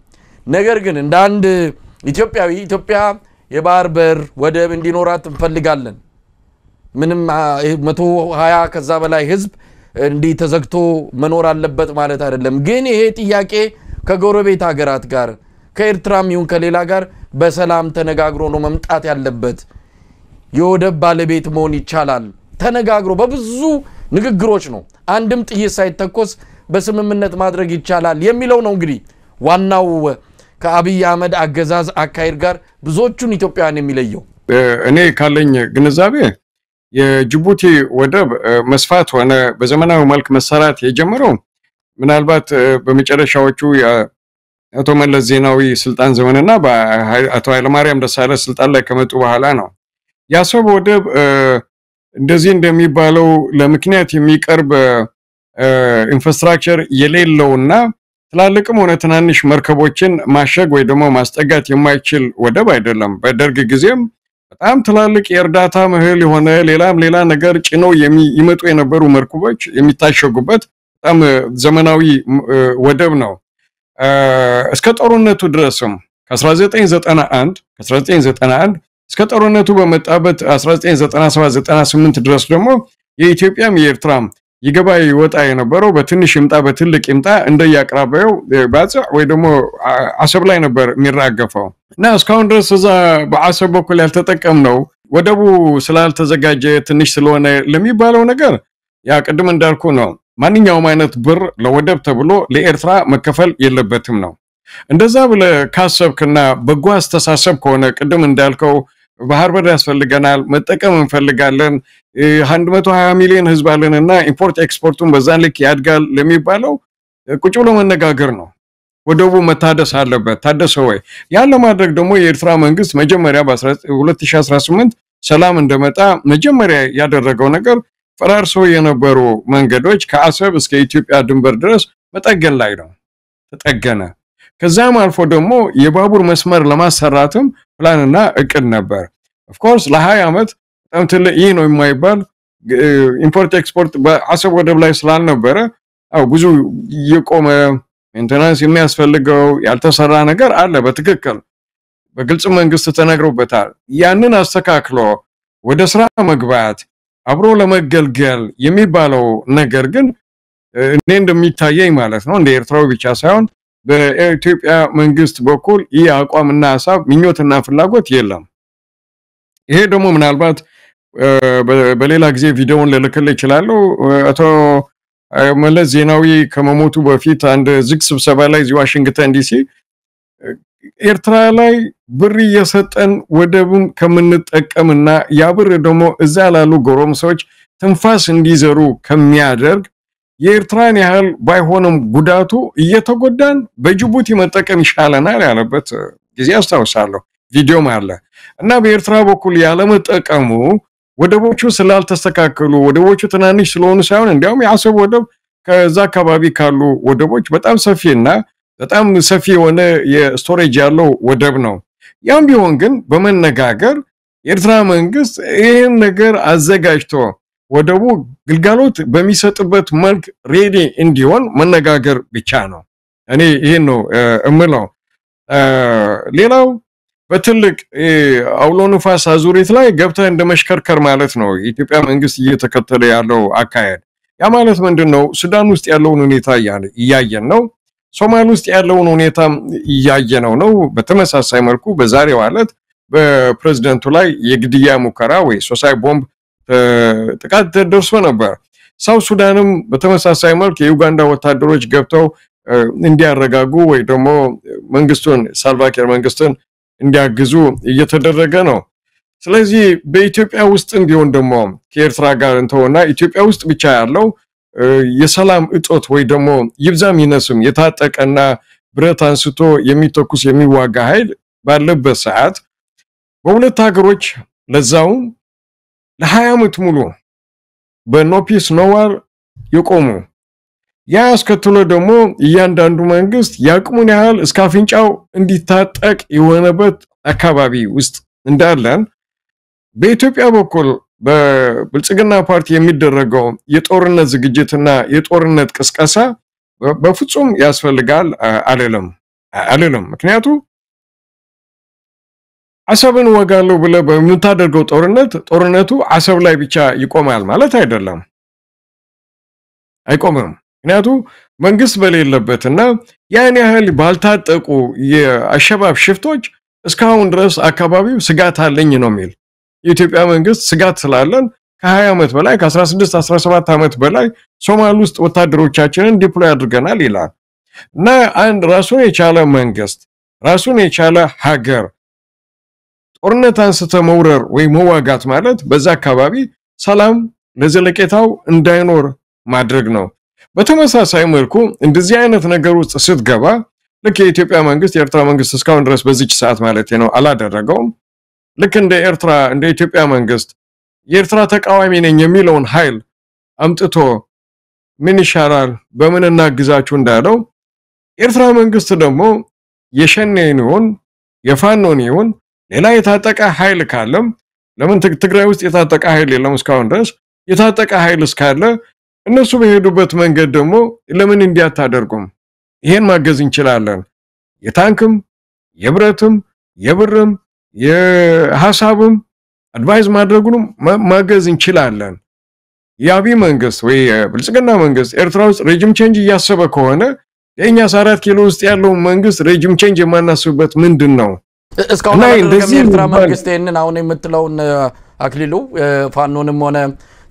ነገር ግን እንደ አንድ ኢትዮጵያ የባህር በር ወደብ እንዲኖራት እንፈልጋለን ምንም 120 ከዛ በላይ ህዝብ እንዲ ተዘግቶ መኖር አለበት ማለት አይደለም ግን ይሄ ጥያቄ ከጎረቤት ሀገራት ጋር ከኤርትራም ይሁን ከሌላ ጋር በሰላም ተነጋግሮ ነው መምጣት ያለበት የወደብ ባለቤት መሆን ይቻላል ተነጋግሮ በብዙ ንግግሮች ነው አንድም ጥይት ሳይተኮስ በስምምነት ማድረግ ይቻላል የሚለው ነው እንግዲህ ዋናው ከአብይ አህመድ አገዛዝ አካይር ጋር ብዙዎቹን ኢትዮጵያውያን የሚለየው እኔ ካለኝ ግንዛቤ የጅቡቲ ወደብ መስፋት ሆነ በዘመናዊ መልክ መሰራት የጀመረው ምናልባት በመጨረሻዎቹ አቶ መለስ ዜናዊ ስልጣን ዘመንና በአቶ ኃይለማርያም ደሳለኝ ስልጣን ላይ ከመጡ በኋላ ነው ያሰብ ወደብ እንደዚህ እንደሚባለው ለምክንያት የሚቀርብ ኢንፍራስትራክቸር የሌለውና ትላልቅም ሆነ ትናንሽ መርከቦችን ማሸግ ወይ ደግሞ ማስጠጋት የማይችል ወደብ አይደለም በደርግ ጊዜም በጣም ትላልቅ የእርዳታ መህል የሆነ ሌላ ነገር ጭነው የሚመጡ የነበሩ መርከቦች የሚታሸጉበት በጣም ዘመናዊ ወደብ ነው እስከ ጦርነቱ ድረስም ከ1991 እስከ ጦርነቱ በመጣበት 1997-98 ድረስ ደግሞ የኢትዮጵያም የኤርትራም ይገባ ይወጣ የነበረው በትንሽ ይምጣ በትልቅ ይምጣ እንደያቀራበው ባጽ ወይ ደግሞ አሰብ ላይ ነበር የሚራገፈው እና እስካሁን ድረስ እዛ በአሰብ በኩል ያልተጠቀም ነው ወደቡ ስላልተዘጋጀ ትንሽ ስለሆነ ለሚባለው ነገር ያ ቀደም እንዳልኩ ነው ማንኛውም አይነት ብር ለወደብ ተብሎ ለኤርትራ መከፈል የለበትም ነው እንደዛ ብለ ካሰብክና በጓ አስተሳሰብ ከሆነ ቀደም እንዳልከው ባህር በር ያስፈልገናል መጠቀም እንፈልጋለን 120 ሚሊዮን ህዝብ አለንና ኢምፖርት ኤክስፖርቱን በዛን ልክ ያድጋል ለሚባለው ቁጭ ብሎ መነጋገር ነው ወደቡ መታደስ አለበት ታደሰ ወይ ያን ለማድረግ ደግሞ የኤርትራ መንግስት መጀመሪያ በ2018 ሰላም እንደመጣ መጀመሪያ ያደረገው ነገር ፈራርሶ የነበሩ መንገዶች ከአሰብ እስከ ኢትዮጵያ ድንበር ድረስ መጠገን ላይ ነው ተጠገነ ከዛም አልፎ ደግሞ የባቡር መስመር ለማሰራትም ፕላንና እቅድ ነበር ኦፍ ኮርስ ለ20 አመት በጣም ትልቅ ይሄ ነው የማይባል ኢምፖርት ኤክስፖርት በአሰብ ወደብ ላይ ስላልነበረ ብዙ የቆመ ሜንቴናንስ የሚያስፈልገው ያልተሰራ ነገር አለ በትክክል በግልጽ መንግስት ተነግሮበታል ያንን አስተካክሎ ወደ ስራ መግባት አብሮ ለመገልገል የሚባለው ነገር ግን እኔ እንደሚታየኝ ማለት ነው እንደ ኤርትራው ብቻ ሳይሆን በኢትዮጵያ መንግስት በኩል ይህ አቋምና ሐሳብ ምኞትና ፍላጎት የለም ይሄ ደግሞ ምናልባት በሌላ ጊዜ ቪዲዮውን ልልክልህ እችላለሁ። አቶ መለስ ዜናዊ ከመሞቱ በፊት አንድ ዝግ ስብሰባ ላይ እዚህ ዋሽንግተን ዲሲ ኤርትራ ላይ ብር እየሰጠን ወደቡን ከምንጠቀምና ያ ብር ደግሞ እዛ ላሉ ጎረምሶች ትንፋስ እንዲዘሩ ከሚያደርግ የኤርትራን ያህል ባይሆንም ጉዳቱ እየተጎዳን በጅቡቲ መጠቀም ይሻለናል ያለበት ጊዜ አስታውሳለሁ። ቪዲዮም አለ እና በኤርትራ በኩል ያለመጠቀሙ ወደቦቹ ስላልተስተካከሉ ወደቦቹ ትናንሽ ስለሆኑ ሳይሆን እንዲያውም የአሰብ ወደብ ከዛ አካባቢ ካሉ ወደቦች በጣም ሰፊና በጣም ሰፊ የሆነ የስቶሬጅ ያለው ወደብ ነው። ያም ቢሆን ግን በመነጋገር የኤርትራ መንግስት ይሄን ነገር አዘጋጅቶ ወደቡ ግልጋሎት በሚሰጥበት መልክ ሬዲ እንዲሆን መነጋገር ብቻ ነው። እኔ ይሄን ነው እምለው። ሌላው በትልቅ አውሎ ንፋስ አዙሪት ላይ ገብተህ እንደመሽከርከር ማለት ነው የኢትዮጵያ መንግስት እየተከተለ ያለው አካሄድ። ያ ማለት ምንድነው? ሱዳን ውስጥ ያለውን ሁኔታ እያየን ነው። ሶማሌ ውስጥ ያለውን ሁኔታ እያየነው ነው። በተመሳሳይ መልኩ በዛሬው ዕለት በፕሬዝዳንቱ ላይ የግድያ ሙከራ ወይ ሱሳይድ ቦምብ ጥቃት ደርሶ ነበር። ሳውት ሱዳንም በተመሳሳይ መልክ የዩጋንዳ ወታደሮች ገብተው እንዲያረጋጉ ወይ ደግሞ መንግስቱን ሳልቫኪር መንግስቱን እንዲያግዙ እየተደረገ ነው። ስለዚህ በኢትዮጵያ ውስጥም ቢሆን ደግሞ ከኤርትራ ጋር እንተውና ኢትዮጵያ ውስጥ ብቻ ያለው የሰላም እጦት ወይ ደግሞ ይብዛም ይነስም የታጠቀና ብረት አንስቶ የሚተኩስ የሚዋጋ ኃይል ባለበት ሰዓት በሁለት ሀገሮች ለዛው ለ20 ዓመት ሙሉ በኖፒስ ኖዋር የቆሙ ያ አስከትሎ ደግሞ እያንዳንዱ መንግስት ያቅሙን ያህል እስከ አፍንጫው እንዲታጠቅ የሆነበት አካባቢ ውስጥ እንዳለን በኢትዮጵያ በኩል በብልጽግና ፓርቲ የሚደረገው የጦርነት ዝግጅትና የጦርነት ቅስቀሳ በፍጹም ያስፈልጋል አልልም። ምክንያቱም አሰብን ወጋለው ብለ በምታደርገው ጦርነቱ አሰብ ላይ ብቻ ይቆማል ማለት አይደለም። አይቆምም። ምክንያቱም መንግስት በሌለበትና ያን ያህል ባልታጠቁ የአሸባብ ሽፍቶች እስካሁን ድረስ አካባቢው ስጋት አለኝ ነው የሚል የኢትዮጵያ መንግስት ስጋት ስላለን ከ20 ዓመት በላይ ከ16 17 ዓመት በላይ ሶማሌ ውስጥ ወታደሮቻችንን ዲፕሎይ አድርገናል ይላል እና አንድ ራሱን የቻለ መንግስት ራሱን የቻለ ሀገር ጦርነት አንስተ መውረር ወይ መዋጋት ማለት በዛ አካባቢ ሰላም ለዘለቄታው እንዳይኖር ማድረግ ነው። በተመሳሳይ መልኩ እንደዚህ አይነት ነገር ውስጥ ስትገባ ልክ የኢትዮጵያ መንግስት የኤርትራ መንግስት እስካሁን ድረስ በዚች ሰዓት ማለት ነው አላደረገውም። ልክ እንደ ኢትዮጵያ መንግስት የኤርትራ ተቃዋሚ ነኝ የሚለውን ኃይል አምጥቶ ምን ይሻላል በምን እናግዛችሁ እንዳለው ኤርትራ መንግስት ደግሞ የሸኔን ይሁን የፋኖን ይሁን ሌላ የታጠቀ ኃይል ካለም ለምን ትግራይ ውስጥ የታጠቀ ኃይል የለም እስካሁን ድረስ የታጠቀ ኃይል እስካለ እነሱ በሄዱበት መንገድ ደግሞ ለምን እንዲያታደርጉም ይሄን ማገዝ እንችላለን። የታንክም የብረትም የብርም የሐሳብም አድቫይስ ማድረጉንም ማገዝ እንችላለን። የአብይ መንግስት ወይ ብልጽግና መንግስት ኤርትራ ውስጥ ሬጅም ቼንጅ እያሰበ ከሆነ የኛ 4 ኪሎ ውስጥ ያለው መንግስት ሬጅም ቼንጅ የማናስብበት ምንድነው? እስካሁን የኤርትራ መንግስት ይሄንን አሁን የምትለውን አክሊሉ ፋኖንም ሆነ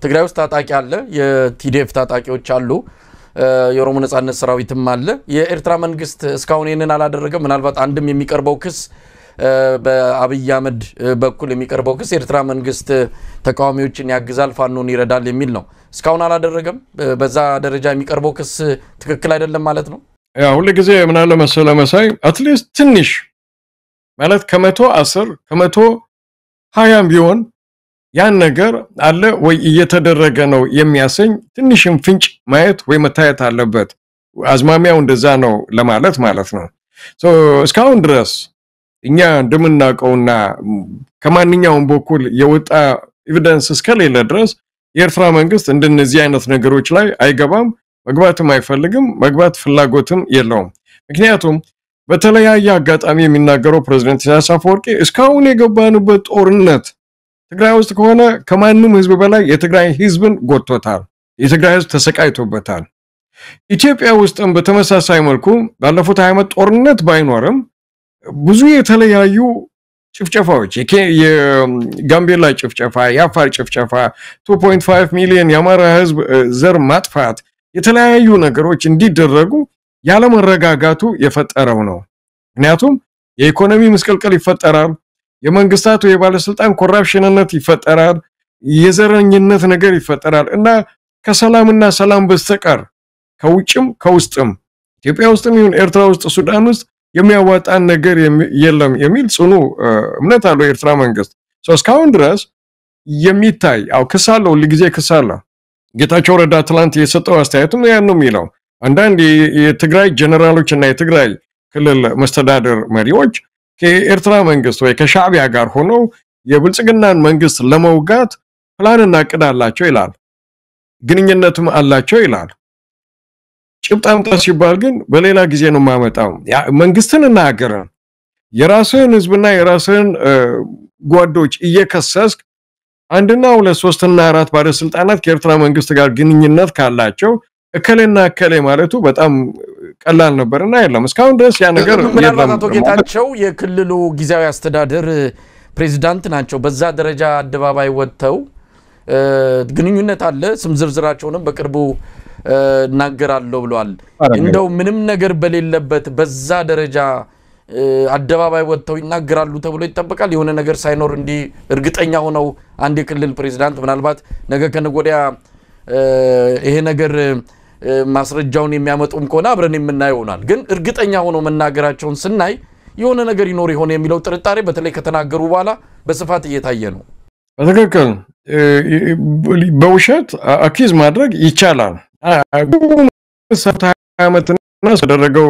ትግራይ ውስጥ ታጣቂ አለ፣ የቲዲኤፍ ታጣቂዎች አሉ፣ የኦሮሞ ነጻነት ሰራዊትም አለ። የኤርትራ መንግስት እስካሁን ይሄንን አላደረገም። ምናልባት አንድም የሚቀርበው ክስ በአብይ አህመድ በኩል የሚቀርበው ክስ የኤርትራ መንግስት ተቃዋሚዎችን ያግዛል ፋኖን ይረዳል የሚል ነው። እስካሁን አላደረገም። በዛ ደረጃ የሚቀርበው ክስ ትክክል አይደለም ማለት ነው። ያው ሁሉ ጊዜ ምን አለ መሰለ መሳይ አትሊስት ትንሽ ማለት ከ110 ከ120 ቢሆን ያን ነገር አለ ወይ እየተደረገ ነው የሚያሰኝ ትንሽም ፍንጭ ማየት ወይ መታየት አለበት። አዝማሚያው እንደዛ ነው ለማለት ማለት ነው። እስካሁን ድረስ እኛ እንደምናውቀውና ከማንኛውም በኩል የወጣ ኤቪደንስ እስከሌለ ድረስ የኤርትራ መንግስት እንደነዚህ አይነት ነገሮች ላይ አይገባም፣ መግባትም አይፈልግም፣ መግባት ፍላጎትም የለውም። ምክንያቱም በተለያየ አጋጣሚ የሚናገረው ፕሬዝዳንት ኢሳያስ አፈወርቂ እስካሁን የገባንበት ጦርነት ትግራይ ውስጥ ከሆነ ከማንም ህዝብ በላይ የትግራይ ህዝብን ጎድቶታል፣ የትግራይ ህዝብ ተሰቃይቶበታል። ኢትዮጵያ ውስጥም በተመሳሳይ መልኩ ባለፉት 20 ዓመት ጦርነት ባይኖርም ብዙ የተለያዩ ጭፍጨፋዎች የጋምቤላ ጭፍጨፋ የአፋር ጭፍጨፋ 2.5 ሚሊዮን የአማራ ህዝብ ዘር ማጥፋት የተለያዩ ነገሮች እንዲደረጉ ያለ መረጋጋቱ የፈጠረው ነው ምክንያቱም የኢኮኖሚ መስቀልቀል ይፈጠራል የመንግስታቱ የባለስልጣን ኮራፕሽንነት ይፈጠራል የዘረኝነት ነገር ይፈጠራል እና ከሰላምና ሰላም በስተቀር ከውጭም ከውስጥም ኢትዮጵያ ውስጥም ይሁን ኤርትራ ውስጥ ሱዳን ውስጥ የሚያዋጣን ነገር የለም የሚል ጽኑ እምነት አለው የኤርትራ መንግስት እስካሁን ድረስ የሚታይ አው ከሳለው ለጊዜ ከሳለው ጌታቸው ረዳ ትላንት የሰጠው አስተያየቱም ያን ነው የሚለው አንዳንድ የትግራይ ጀነራሎች እና የትግራይ ክልል መስተዳደር መሪዎች ከኤርትራ መንግስት ወይ ከሻዕቢያ ጋር ሆነው የብልጽግናን መንግስት ለመውጋት ፕላንና ዕቅድ አላቸው ይላል ግንኙነትም አላቸው ይላል ጭብጣምጣ ሲባል ግን በሌላ ጊዜ ነው ማመጣው መንግስትንና ሀገርን የራስን ህዝብና የራስን ጓዶች እየከሰስክ አንድና ሁለት ሶስትና አራት ባለስልጣናት ከኤርትራ መንግስት ጋር ግንኙነት ካላቸው እከለና እከለ ማለቱ በጣም ቀላል ነበርና የለም እስካሁን ድረስ ያ ነገር ምናልባት አቶ ጌታቸው የክልሉ ጊዜያዊ አስተዳደር ፕሬዝዳንት ናቸው በዛ ደረጃ አደባባይ ወጥተው ግንኙነት አለ ስም ዝርዝራቸውንም በቅርቡ እናገራለሁ ብለዋል እንደው ምንም ነገር በሌለበት በዛ ደረጃ አደባባይ ወጥተው ይናገራሉ ተብሎ ይተበቃል የሆነ ነገር ሳይኖር እንዲ እርግጠኛ ሆነው አንድ የክልል ፕሬዝዳንት ምናልባት ነገ ከነጎዲያ ይሄ ነገር ማስረጃውን የሚያመጡም ከሆነ አብረን የምናየው ይሆናል ግን እርግጠኛ ሆነው መናገራቸውን ስናይ የሆነ ነገር ይኖር ይሆነ የሚለው ጥርጣሬ በተለይ ከተናገሩ በኋላ በስፋት እየታየ ነው በትክክል በውሸት አኪዝ ማድረግ ይቻላል ዓመትና ተደረገው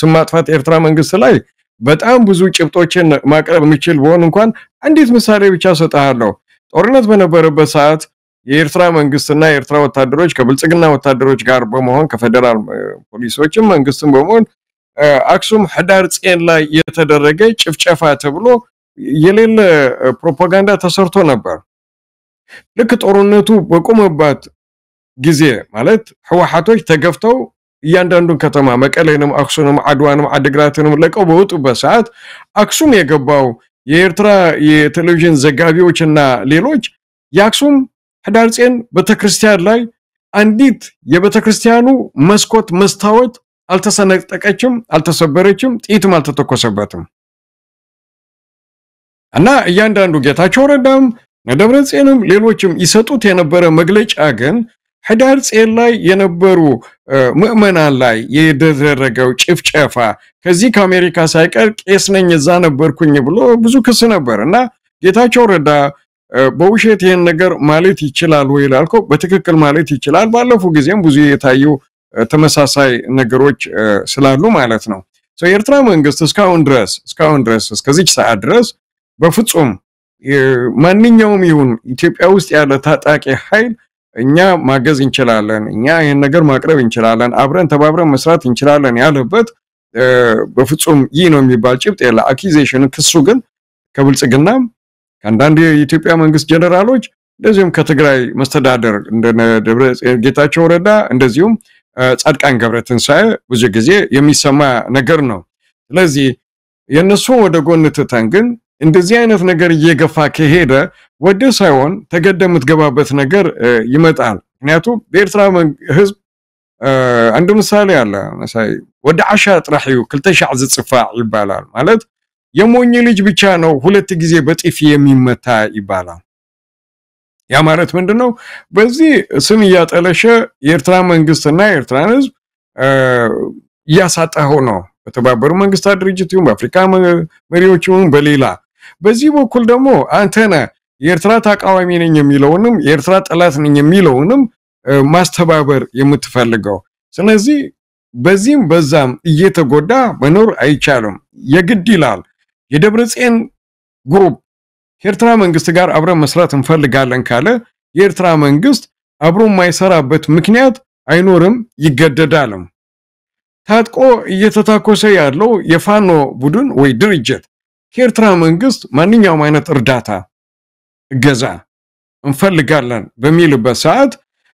ስማጥፋት ኤርትራ መንግስት ላይ በጣም ብዙ ጭብጦችን ማቅረብ የሚችል ቢሆን እንኳን አንዲት ምሳሌ ብቻ ሰጣለሁ ጦርነት በነበረበት ሰዓት የኤርትራ መንግስትና የኤርትራ ወታደሮች ከብልጽግና ወታደሮች ጋር በመሆን ከፌደራል ፖሊሶችም መንግስትም በመሆን አክሱም ህዳር ጽን ላይ የተደረገ ጭፍጨፋ ተብሎ የሌለ ፕሮፓጋንዳ ተሰርቶ ነበር ልክ ጦርነቱ በቆመባት ጊዜ ማለት ህወሓቶች ተገፍተው እያንዳንዱን ከተማ መቀሌንም አክሱምንም አድዋንም አድግራትንም ለቀው በወጡበት ሰዓት አክሱም የገባው የኤርትራ የቴሌቪዥን ዘጋቢዎችና ሌሎች የአክሱም ህዳር ጽን በተክርስቲያን ላይ አንዲት የበተክርስቲያኑ መስኮት መስታወት አልተሰነጠቀችም አልተሰበረችም ጥይትም አልተተኮሰበትም እና እያንዳንዱ ጌታቸው ረዳም ነደብረጽዮንም ሌሎችም ይሰጡት የነበረ መግለጫ ግን ህዳር ጽን ላይ የነበሩ ምእመናን ላይ የደረገው ጭፍጨፋ ከዚህ ከአሜሪካ ሳይቀር ቄስ ነኝ እዛ ነበርኩኝ ብሎ ብዙ ክስ ነበርና ጌታቸው ረዳ በውሸት ይሄን ነገር ማለት ይችላል ወይ ላልከው በትክክል ማለት ይችላል ባለፈው ጊዜም ብዙ የታዩ ተመሳሳይ ነገሮች ስላሉ ማለት ነው የኤርትራ መንግስት እስካሁን ድረስ እስከዚህ ሰዓት ድረስ በፍጹም ማንኛውም ይሁን ኢትዮጵያ ውስጥ ያለ ታጣቂ ኃይል እኛ ማገዝ እንችላለን እኛ ይሄን ነገር ማቅረብ እንችላለን አብረን ተባብረን መስራት እንችላለን ያለበት በፍጹም ይህ ነው የሚባል ጭብጥ የለ አኪዜሽን ክሱ ግን ከብልጽግና ከአንዳንድ የኢትዮጵያ መንግስት ጀነራሎች እንደዚሁም ከትግራይ መስተዳደር እንደነ ደብረ ጌታቸው ረዳ እንደዚሁም ጻድቃን ገብረትንሳኤ ብዙ ጊዜ የሚሰማ ነገር ነው ስለዚህ የነሱ ወደ ጎን ተታን ግን እንደዚህ አይነት ነገር እየገፋ ከሄደ ወደ ሳይሆን ተገደምት ገባበት ነገር ይመጣል ምክንያቱም በኤርትራ ህዝብ አንድ ምሳሌ አለ መሳይ ወደ አሻ ጥራሂው ክልተሻዕ ዝጽፋዕ ይባላል ማለት የሞኝ ልጅ ብቻ ነው ሁለት ጊዜ በጥፊ የሚመታ ይባላል ያ ማለት ምንድነው በዚህ ስም ያጠለሸ የኤርትራ መንግስትና የኤርትራ ህዝብ ያሳጣው ነው በተባበሩ መንግስታት ድርጅት ይሁን በአፍሪካ መሪዎች ይሁን በሌላ በዚህ በኩል ደግሞ አንተና የኤርትራ ተቃዋሚ ነኝ የሚለውንም የኤርትራ ጠላት ነኝ የሚለውንም ማስተባበር የምትፈልገው ስለዚህ በዚህም በዛም እየተጎዳ መኖር አይቻልም የግድ ይላል የደብረጽዮን ግሩፕ የኤርትራ መንግስት ጋር አብረን መስራት እንፈልጋለን ካለ የኤርትራ መንግስት አብሮ ማይሰራበት ምክንያት አይኖርም ይገደዳልም ታጥቆ እየተታኮሰ ያለው የፋኖ ቡድን ወይ ድርጅት የኤርትራ መንግስት ማንኛውም አይነት እርዳታ ገዛ እንፈልጋለን በሚልበት ሰዓት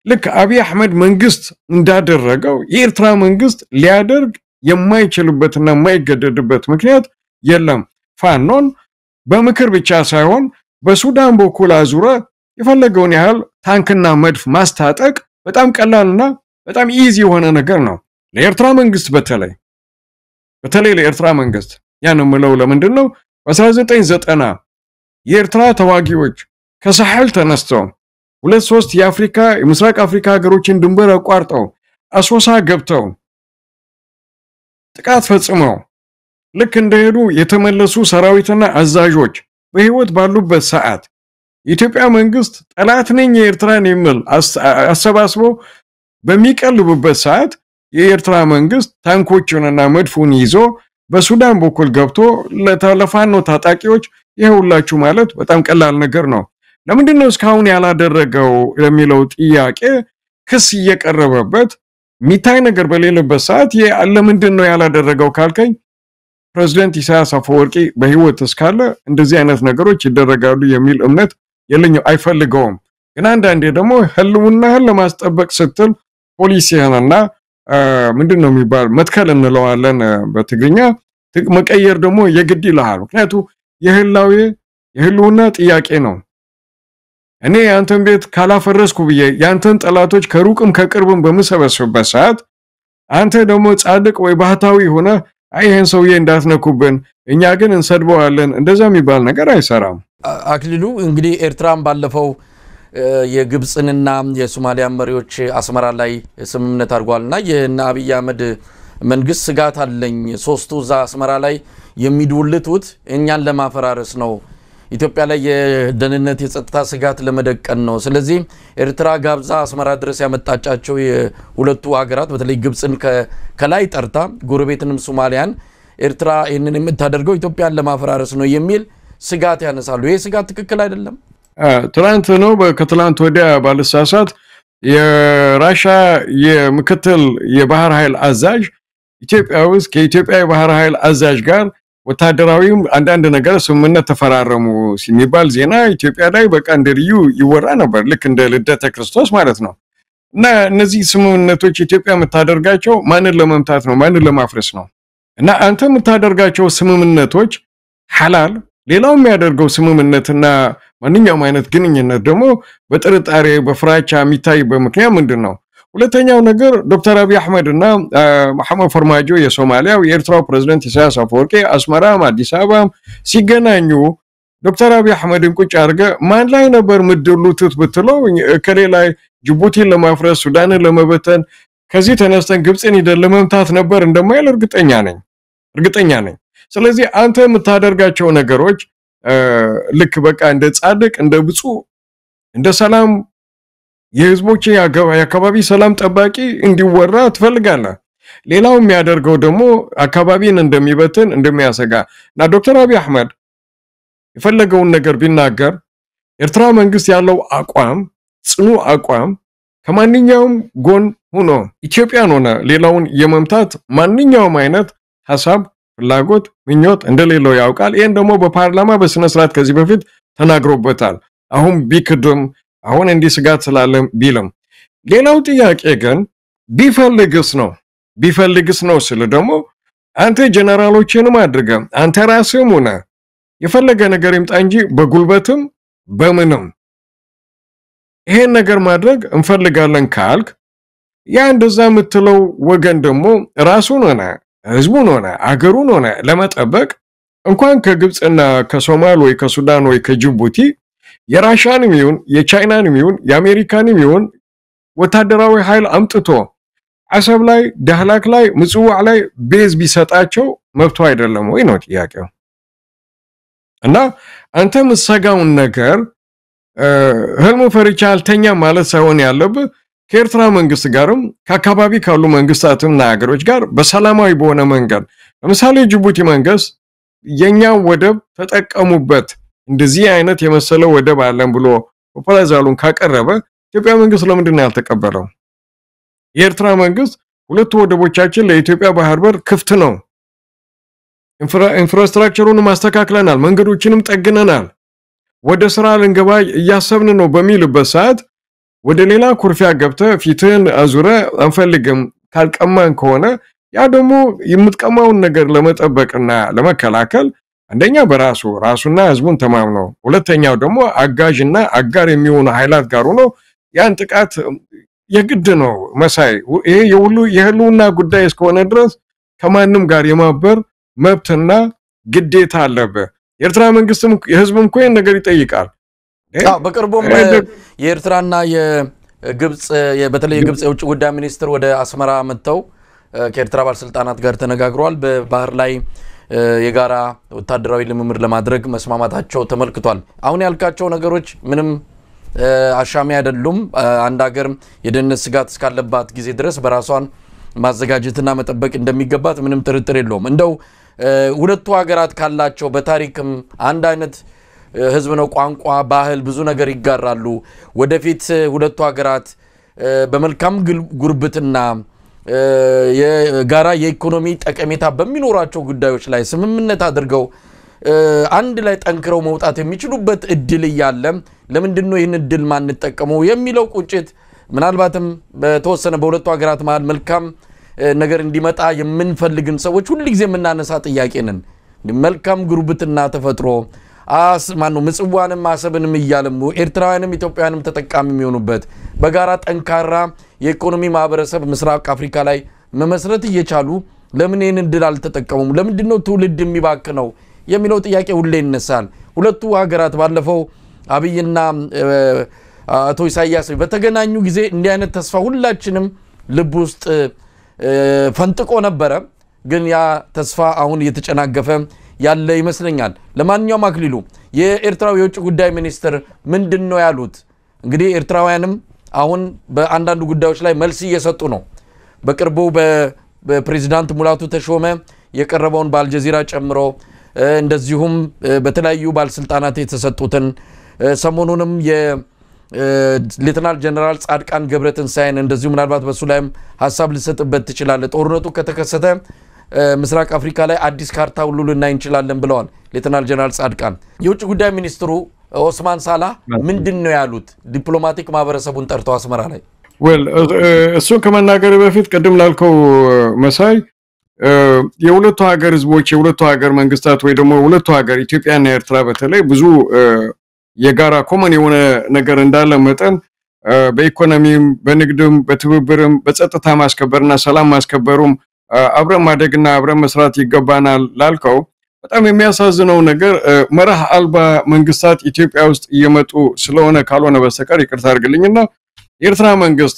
ልክ አብይ አህመድ መንግስት እንዳደረገው የኤርትራ መንግስት ሊያደርግ የማይችልበትና የማይገደድበት ምክንያት የለም ፋኖን በምክር ብቻ ሳይሆን በሱዳን በኩል አዙረ የፈለገውን ያህል ታንክና መድፍ ማስታጠቅ በጣም ቀላልና በጣም ኢዚ የሆነ ነገር ነው ለኤርትራ መንግስት በተለይ ለኤርትራ መንግስት ያን ምለው ለምንድነው በ1990 የኤርትራ ተዋጊዎች ከሳህል ተነስተው 2-3 የአፍሪካ የምስራቅ አፍሪካ ሀገሮችን ድንበር አቋርጠው አሶሳ ገብተው ጥቃት ፈጽመው ልክ እንደሄዱ የተመለሱ ሰራዊትና አዛዦች በህይወት ባሉበት ሰዓት የኢትዮጵያ መንግስት ጠላት ነኝ የኤርትራን የሚል አሰባስቦ በሚቀልብበት ሰዓት የኤርትራ መንግስት ታንኮችንና መድፉን ይዞ በሱዳን በኩል ገብቶ ለፋኖ ታጣቂዎች ይሄውላችሁ ማለት በጣም ቀላል ነገር ነው ለምንድነው እስካሁን ያላደረገው ለሚለው ጥያቄ ክስ እየቀረበበት ሚታይ ነገር በሌለበት ሰዓት ለምንድነው ያላደረገው ካልከኝ ፕሬዝዳንት ኢሳያስ አፈወርቂ በህይወት እስካለ እንደዚህ አይነት ነገሮች ይደረጋሉ የሚል እምነት የለኝም አይፈልገውም ግን አንዳንዴ ደግሞ ህልውናህን ለማስጠበቅ ስትል ፖሊሲህንና ምንድነው የሚባል መትከል እንለዋለን በትግርኛ መቀየር ደግሞ የግድ ይልሃል ምክንያቱም የህልውና ጥያቄ ነው እኔ ያንተን ቤት ካላፈረስኩ ብዬ ያንተን ጠላቶች ከሩቅም ከቅርብም በመሰበሰብበት ሰዓት አንተ ደግሞ ጻድቅ ወይ ባህታዊ ሆነ አይሄን ሰውዬ እንዳትነኩብን እኛ ግን እንሰድበዋለን እንደዛ የሚባል ነገር አይሰራም አክሊሉ እንግዲህ ኤርትራም ባለፈው የግብጽንና የሶማሊያ መሪዎች አስመራ ላይ ስምምነት አድርጓልና የአብይ አህመድ መንግስት ስጋት አለኝ ሶስቱ ዛ አስመራ ላይ የሚዱልቱት እኛን ለማፈራረስ ነው ኢትዮጵያ ላይ የደህንነት የጸጥታ ስጋት ለመደቀን ነው ስለዚህ ኤርትራ ጋብዛ አስመራ ድረስ ያመጣጫቸው የሁለቱ ሀገራት በተለይ ግብጽን ከላይ ጠርታ ጎረቤትንም ሶማሊያን ኤርትራ ይሄንን የምታደርገው ኢትዮጵያን ለማፈራረስ ነው የሚል ስጋት ያነሳሉ ይሄ ስጋት ትክክል አይደለም ትላንት ነው ከትላንት ወዲያ ባለሳሳት የራሻ የምክትል የባህር ኃይል አዛዥ ኢትዮጵያ ውስጥ ከኢትዮጵያ የባህር ኃይል አዛዥ ጋር ወታደራዊም አንዳንድ ነገር ስምምነት ተፈራረሙ ሲሚባል ዜና ኢትዮጵያ ላይ በቃ እንደልዩ ይወራ ነበር ልክ እንደ ልደተ ክርስቶስ ማለት ነው እና እነዚህ ስምምነቶች ኢትዮጵያ የምታደርጋቸው ማንን ለመምታት ነው ማንን ለማፍረስ ነው እና አንተ የምታደርጋቸው ስምምነቶች ሐላል ሌላው የሚያደርገው ስምምነትና ማንኛውም አይነት ግንኙነት ደግሞ በጥርጣሬ በፍራቻ የሚታይ በምክንያት ምንድነው ሁለተኛው ነገር ዶክተር አብይ አህመድ እና መሐመድ ፈርማጆ የሶማሊያው የኤርትራው ፕሬዝዳንት ኢሳያስ አፈወርቂ አስመራም አዲስ አበባም ሲገናኙ ዶክተር አብይ አህመድን ቁጭ አድርገ ማን ላይ ነበር ምድሉት ብትለው ከሌላይ ጅቡቲን ለማፍረስ ሱዳንን ለመበተን ከዚህ ተነስተን ግብጽን ይደል ለመምታት ነበር እንደማይል እርግጠኛ ነኝ ስለዚህ አንተ የምታደርጋቸው ነገሮች ልክ በቃ እንደ ጻድቅ እንደ ብፁዕ እንደ ሰላም የህዝቦች የአካባቢ ሰላም ጠባቂ እንዲወራ ትፈልጋለህ ሌላው የሚያደርገው ደግሞ አካባቢን እንደሚበትን እንደሚያሰጋና ዶክተር አብይ አህመድ የፈለገውን ነገር ቢናገር ኤርትራ መንግስት ያለው አቋም ጽኑ አቋም ከማንኛውም ጎን ሆኖ ኢትዮጵያን ሆነ ሌላውን የመምታት ማንኛውም አይነት ሐሳብ ፍላጎት ምኞት እንደሌለው ያውቃል ይሄን ደግሞ በፓርላማ በስነ ስርዓት ከዚህ በፊት ተናግሮበታል አሁን ቢክድም አሁን እንዲ ስጋት ስላለም ቢልም ሌላው ጥያቄ ግን ቢፈልግስ ነው ስለ ደግሞ አንተ ጀነራሎችንም አድርገ አንተ ራስህም ሆነ የፈለገ ነገር ይምጣ እንጂ በጉልበትም በምንም ይሄን ነገር ማድረግ እንፈልጋለን ካልክ ያ እንደዛ የምትለው ወገን ደግሞ ራሱን ሆነ ህዝቡን ሆነ አገሩን ሆነ ለመጠበቅ እንኳን ከግብጽና ከሶማል ወይ ከሱዳን ወይ ከጅቡቲ የራሻንም ይሁን የቻይናንም ይሁን የአሜሪካንም ይሁን ወታደራዊ ኃይል አምጥቶ አሰብ ላይ ዳህላክ ላይ ምጽዋዕ ላይ ቤዝ ቢሰጣቸው መብቱ አይደለም ወይ ነው ጥያቄው እና አንተ ምሰጋውን ነገር ህልሙ ፈሪቻ አልተኛ ማለት ሳይሆን ያለብህ ከኤርትራ መንግስት ጋርም ከአካባቢ ካሉ መንግስታትና ሀገሮች ጋር በሰላማዊ በሆነ መንገድ ለምሳሌ ጅቡቲ መንግስት የኛው ወደብ ተጠቀሙበት እንደዚህ አይነት የመሰለ ወደብ አለን ብሎ ፕሮፖዛሉን ካቀረበ ኢትዮጵያ መንግስት ለምንድን ነው ያልተቀበለው የኤርትራ መንግስት ሁለቱ ወደቦቻችን ለኢትዮጵያ ባህር በር ክፍት ነው ኢንፍራስትራክቸሩን ማስተካክለናል መንገዶችንም ጠግነናል ወደ ስራ ልንገባ እያሰብን ነው በሚልበት ሰዓት ወደ ሌላ ኩርፊያ ገብተ ፊትን አዙረ አንፈልግም ካልቀማን ከሆነ ያ ደግሞ የምትቀማውን ነገር ለመጠበቅና ለመከላከል አንደኛ ራሱና ህዝቡን ተማምኖ ሁለተኛው ደግሞ አጋዥና አጋር የሚሆኑ ኃይላት ጋር ሆኖ ያን ጥቃት የግድ ነው መሳይ ይሄ የህልውና ጉዳይ እስከሆነ ድረስ ከማንም ጋር የማበር መብትና ግዴታ አለበት የኤርትራ መንግስትም የህዝቡም እኮ ይሄን ነገር ይጠይቃል በቅርቡም የኤርትራና የግብጽ በተለይ የግብጽ የውጭ ጉዳይ ሚኒስትር ወደ አስመራ መጥተው ከኤርትራ ባለስልጣናት ጋር ተነጋግረዋል በባህር ላይ የጋራ ወታደራዊ ልምምድ ለማድረግ መስማማታቸው ተመልክቷል አሁን ያልካቸው ነገሮች ምንም አሻሚ አይደሉም አንድ ሀገር የደህንነት ስጋት እስካለባት ጊዜ ድረስ በራሷን ማዘጋጀትና መጠበቅ እንደሚገባት ምንም ጥርጥር የለውም እንደው ሁለቱ ሀገራት ካላቸው በታሪክም አንድ አይነት ህዝብ ነው ቋንቋ ባህል ብዙ ነገር ይጋራሉ ወደፊት ሁለቱ ሀገራት በመልካም ጉርብትና የጋራ የኢኮኖሚ ጠቀሜታ በሚኖራቸው ጉዳዮች ላይ ስምምነት አድርገው አንድ ላይ ጠንክረው መውጣት የሚችሉበት እድል ይያለ ለምንድነው ይሄን እድል ማን ተጠቀመው የሚለው ቁጭት ምናልባትም በተወሰነ በሁለቱ ሀገራት መሃል መልካም ነገር እንዲመጣ የምንፈልግን ሰዎች ሁሉ ጊዜ የምናነሳ ጥያቄ ነን መልካም ጉርብትና ተፈጥሮ ማኑ ምጽዋንም አሰብንም ይያለሙ ኤርትራውያንም ኢትዮጵያውያንም ተጠቃሚ የሚሆኑበት በጋራ ጠንካራ የኢኮኖሚ ማህበረሰብ ምስራቅ አፍሪካ ላይ መመስረት እየቻሉ ለምን ይሄን እድል አልተጠቀሙም ለምንድነው ትውልድ የሚባክነው የሚለው ጥያቄ ሁሌ ይነሳል ሁለቱ ሀገራት ባለፈው አብይና አቶ ኢሳያስ በተገናኙ ጊዜ እንዲህ አይነት ተስፋ ሁላችንም ልብ ውስጥ ፈንጥቆ ነበር ግን ያ ተስፋ አሁን እየተጨናገፈ ያለ ይመስለኛል ለማንኛውም አክሊሉ የኤርትራው የውጭ ጉዳይ ሚኒስትር ምንድነው ያሉት እንግዲህ ኤርትራውያንም አሁን በአንዳንድ ጉዳዮች ላይ መልስ እየሰጡ ነው በቅርቡ በፕሬዝዳንት ሙላቱ ተሾመ የቀረበውን በአልጀዚራ ጨምሮ እንደዚሁም በተለያዩ ባለስልጣናት የተሰጡትን ሰሞኑንም የሌተናል ጀነራል ጻድቃን ገብረትንሳኤን እንደዚሁ ምናልባት በሱ ላይም ሐሳብ ሊሰጥበት ይችላል ጦርነቱ ከተከሰተ ምስራቅ አፍሪካ ላይ አዲስ ካርታ ሁሉ ልናይ እንችላለን ብለዋል ሌተናል ጀነራል ጻድቃን የውጭ ጉዳይ ሚኒስትሩ ኦስማን ሳላ ምንድነው ያሉት ዲፕሎማቲክ ማህበረሰቡን ጠርተው አስመራ ላይ እሱ ከመናገር በፊት ቀደም ላልከው መሳይ የሁለቱ ሀገር ህዝቦች የሁለቱ ሀገር መንግስታት ወይ ደግሞ የሁለቱ ሀገር ኢትዮጵያና ኤርትራ በተለይ ብዙ የጋራ ኮመን የሆነ ነገር እንዳለ መጠን በኢኮኖሚም በንግድም በትብብርም በጸጥታ ማስከበርና ሰላም ማስከበሩም አብረን ማደግና አብረን መስራት ይገባናል ላልከው በጣም የሚያሳዝነው ነገር መርህ አልባ መንግስታት ኢትዮጵያ ውስጥ እየመጡ ስለሆነ ካልሆነ በስተቀር ይቅርታ አድርግልኝና የኤርትራ መንግስት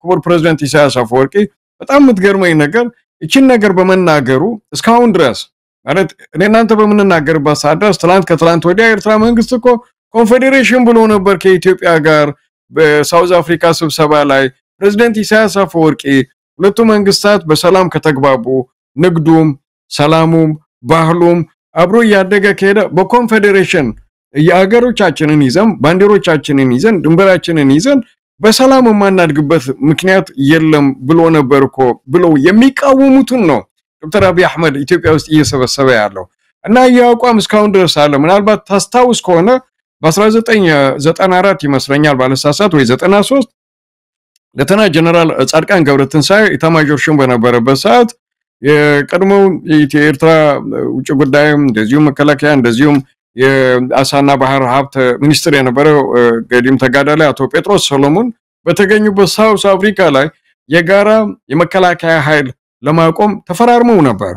ክቡር ፕሬዝዳንት ኢሳያስ አፈወርቂ በጣም የምትገርመኝ ነገር እቺን ነገር በመናገሩ እስካሁን ድረስ ማለት እናንተ በመናገርባት ሰዓት ድረስ ከትላንት ወዲያ ኤርትራ መንግስት እኮ ኮንፌዴሬሽን ብሎ ነበር ከኢትዮጵያ ጋር በሳውዝ አፍሪካ ስብሰባ ላይ ፕሬዝዳንት ኢሳያስ አፈወርቂ ሁለቱ መንግስታት በሰላም ከተግባቡ ንግዱም ሰላሙም ባህሉም አብሮ ያደገ ከሄደ በኮንፌዴሬሽን የአገሮቻችንን ይዘን ባንዲሮቻችንን ይዘን ድንበራችንን ይዘን በሰላም ማናድግበት ምክንያት የለም ብሎ ነበርኮ ብሎ የሚቃወሙትን ነው ዶክተር አብይ አህመድ ኢትዮጵያ ውስጥ እየሰበሰበ ያለው እና ያቋም እስካሁን ድረስ አለ ምናልባት ታስታውስ ከሆነ በ1994 ይመስለኛል ባለሳሳት ወይ 93 ሌተናል ጀነራል ጻድቃን ገብረትንሳኤ ኢታማዦር ሹም በነበረበት ሰዓት የቀድሞው የኤርትራ ውጭ ጉዳይ እንደዚሁም መከላከያ እንደዚሁም የአሳና ባህር ሀብት ሚኒስትር የነበረው ገዲም ተጋዳላይ አቶ ጴጥሮስ ሰሎሞን በተገኙበት ሳውዝ አፍሪካ ላይ የጋራ የመከላከያ ኃይል ለማቆም ተፈራርመው ነበር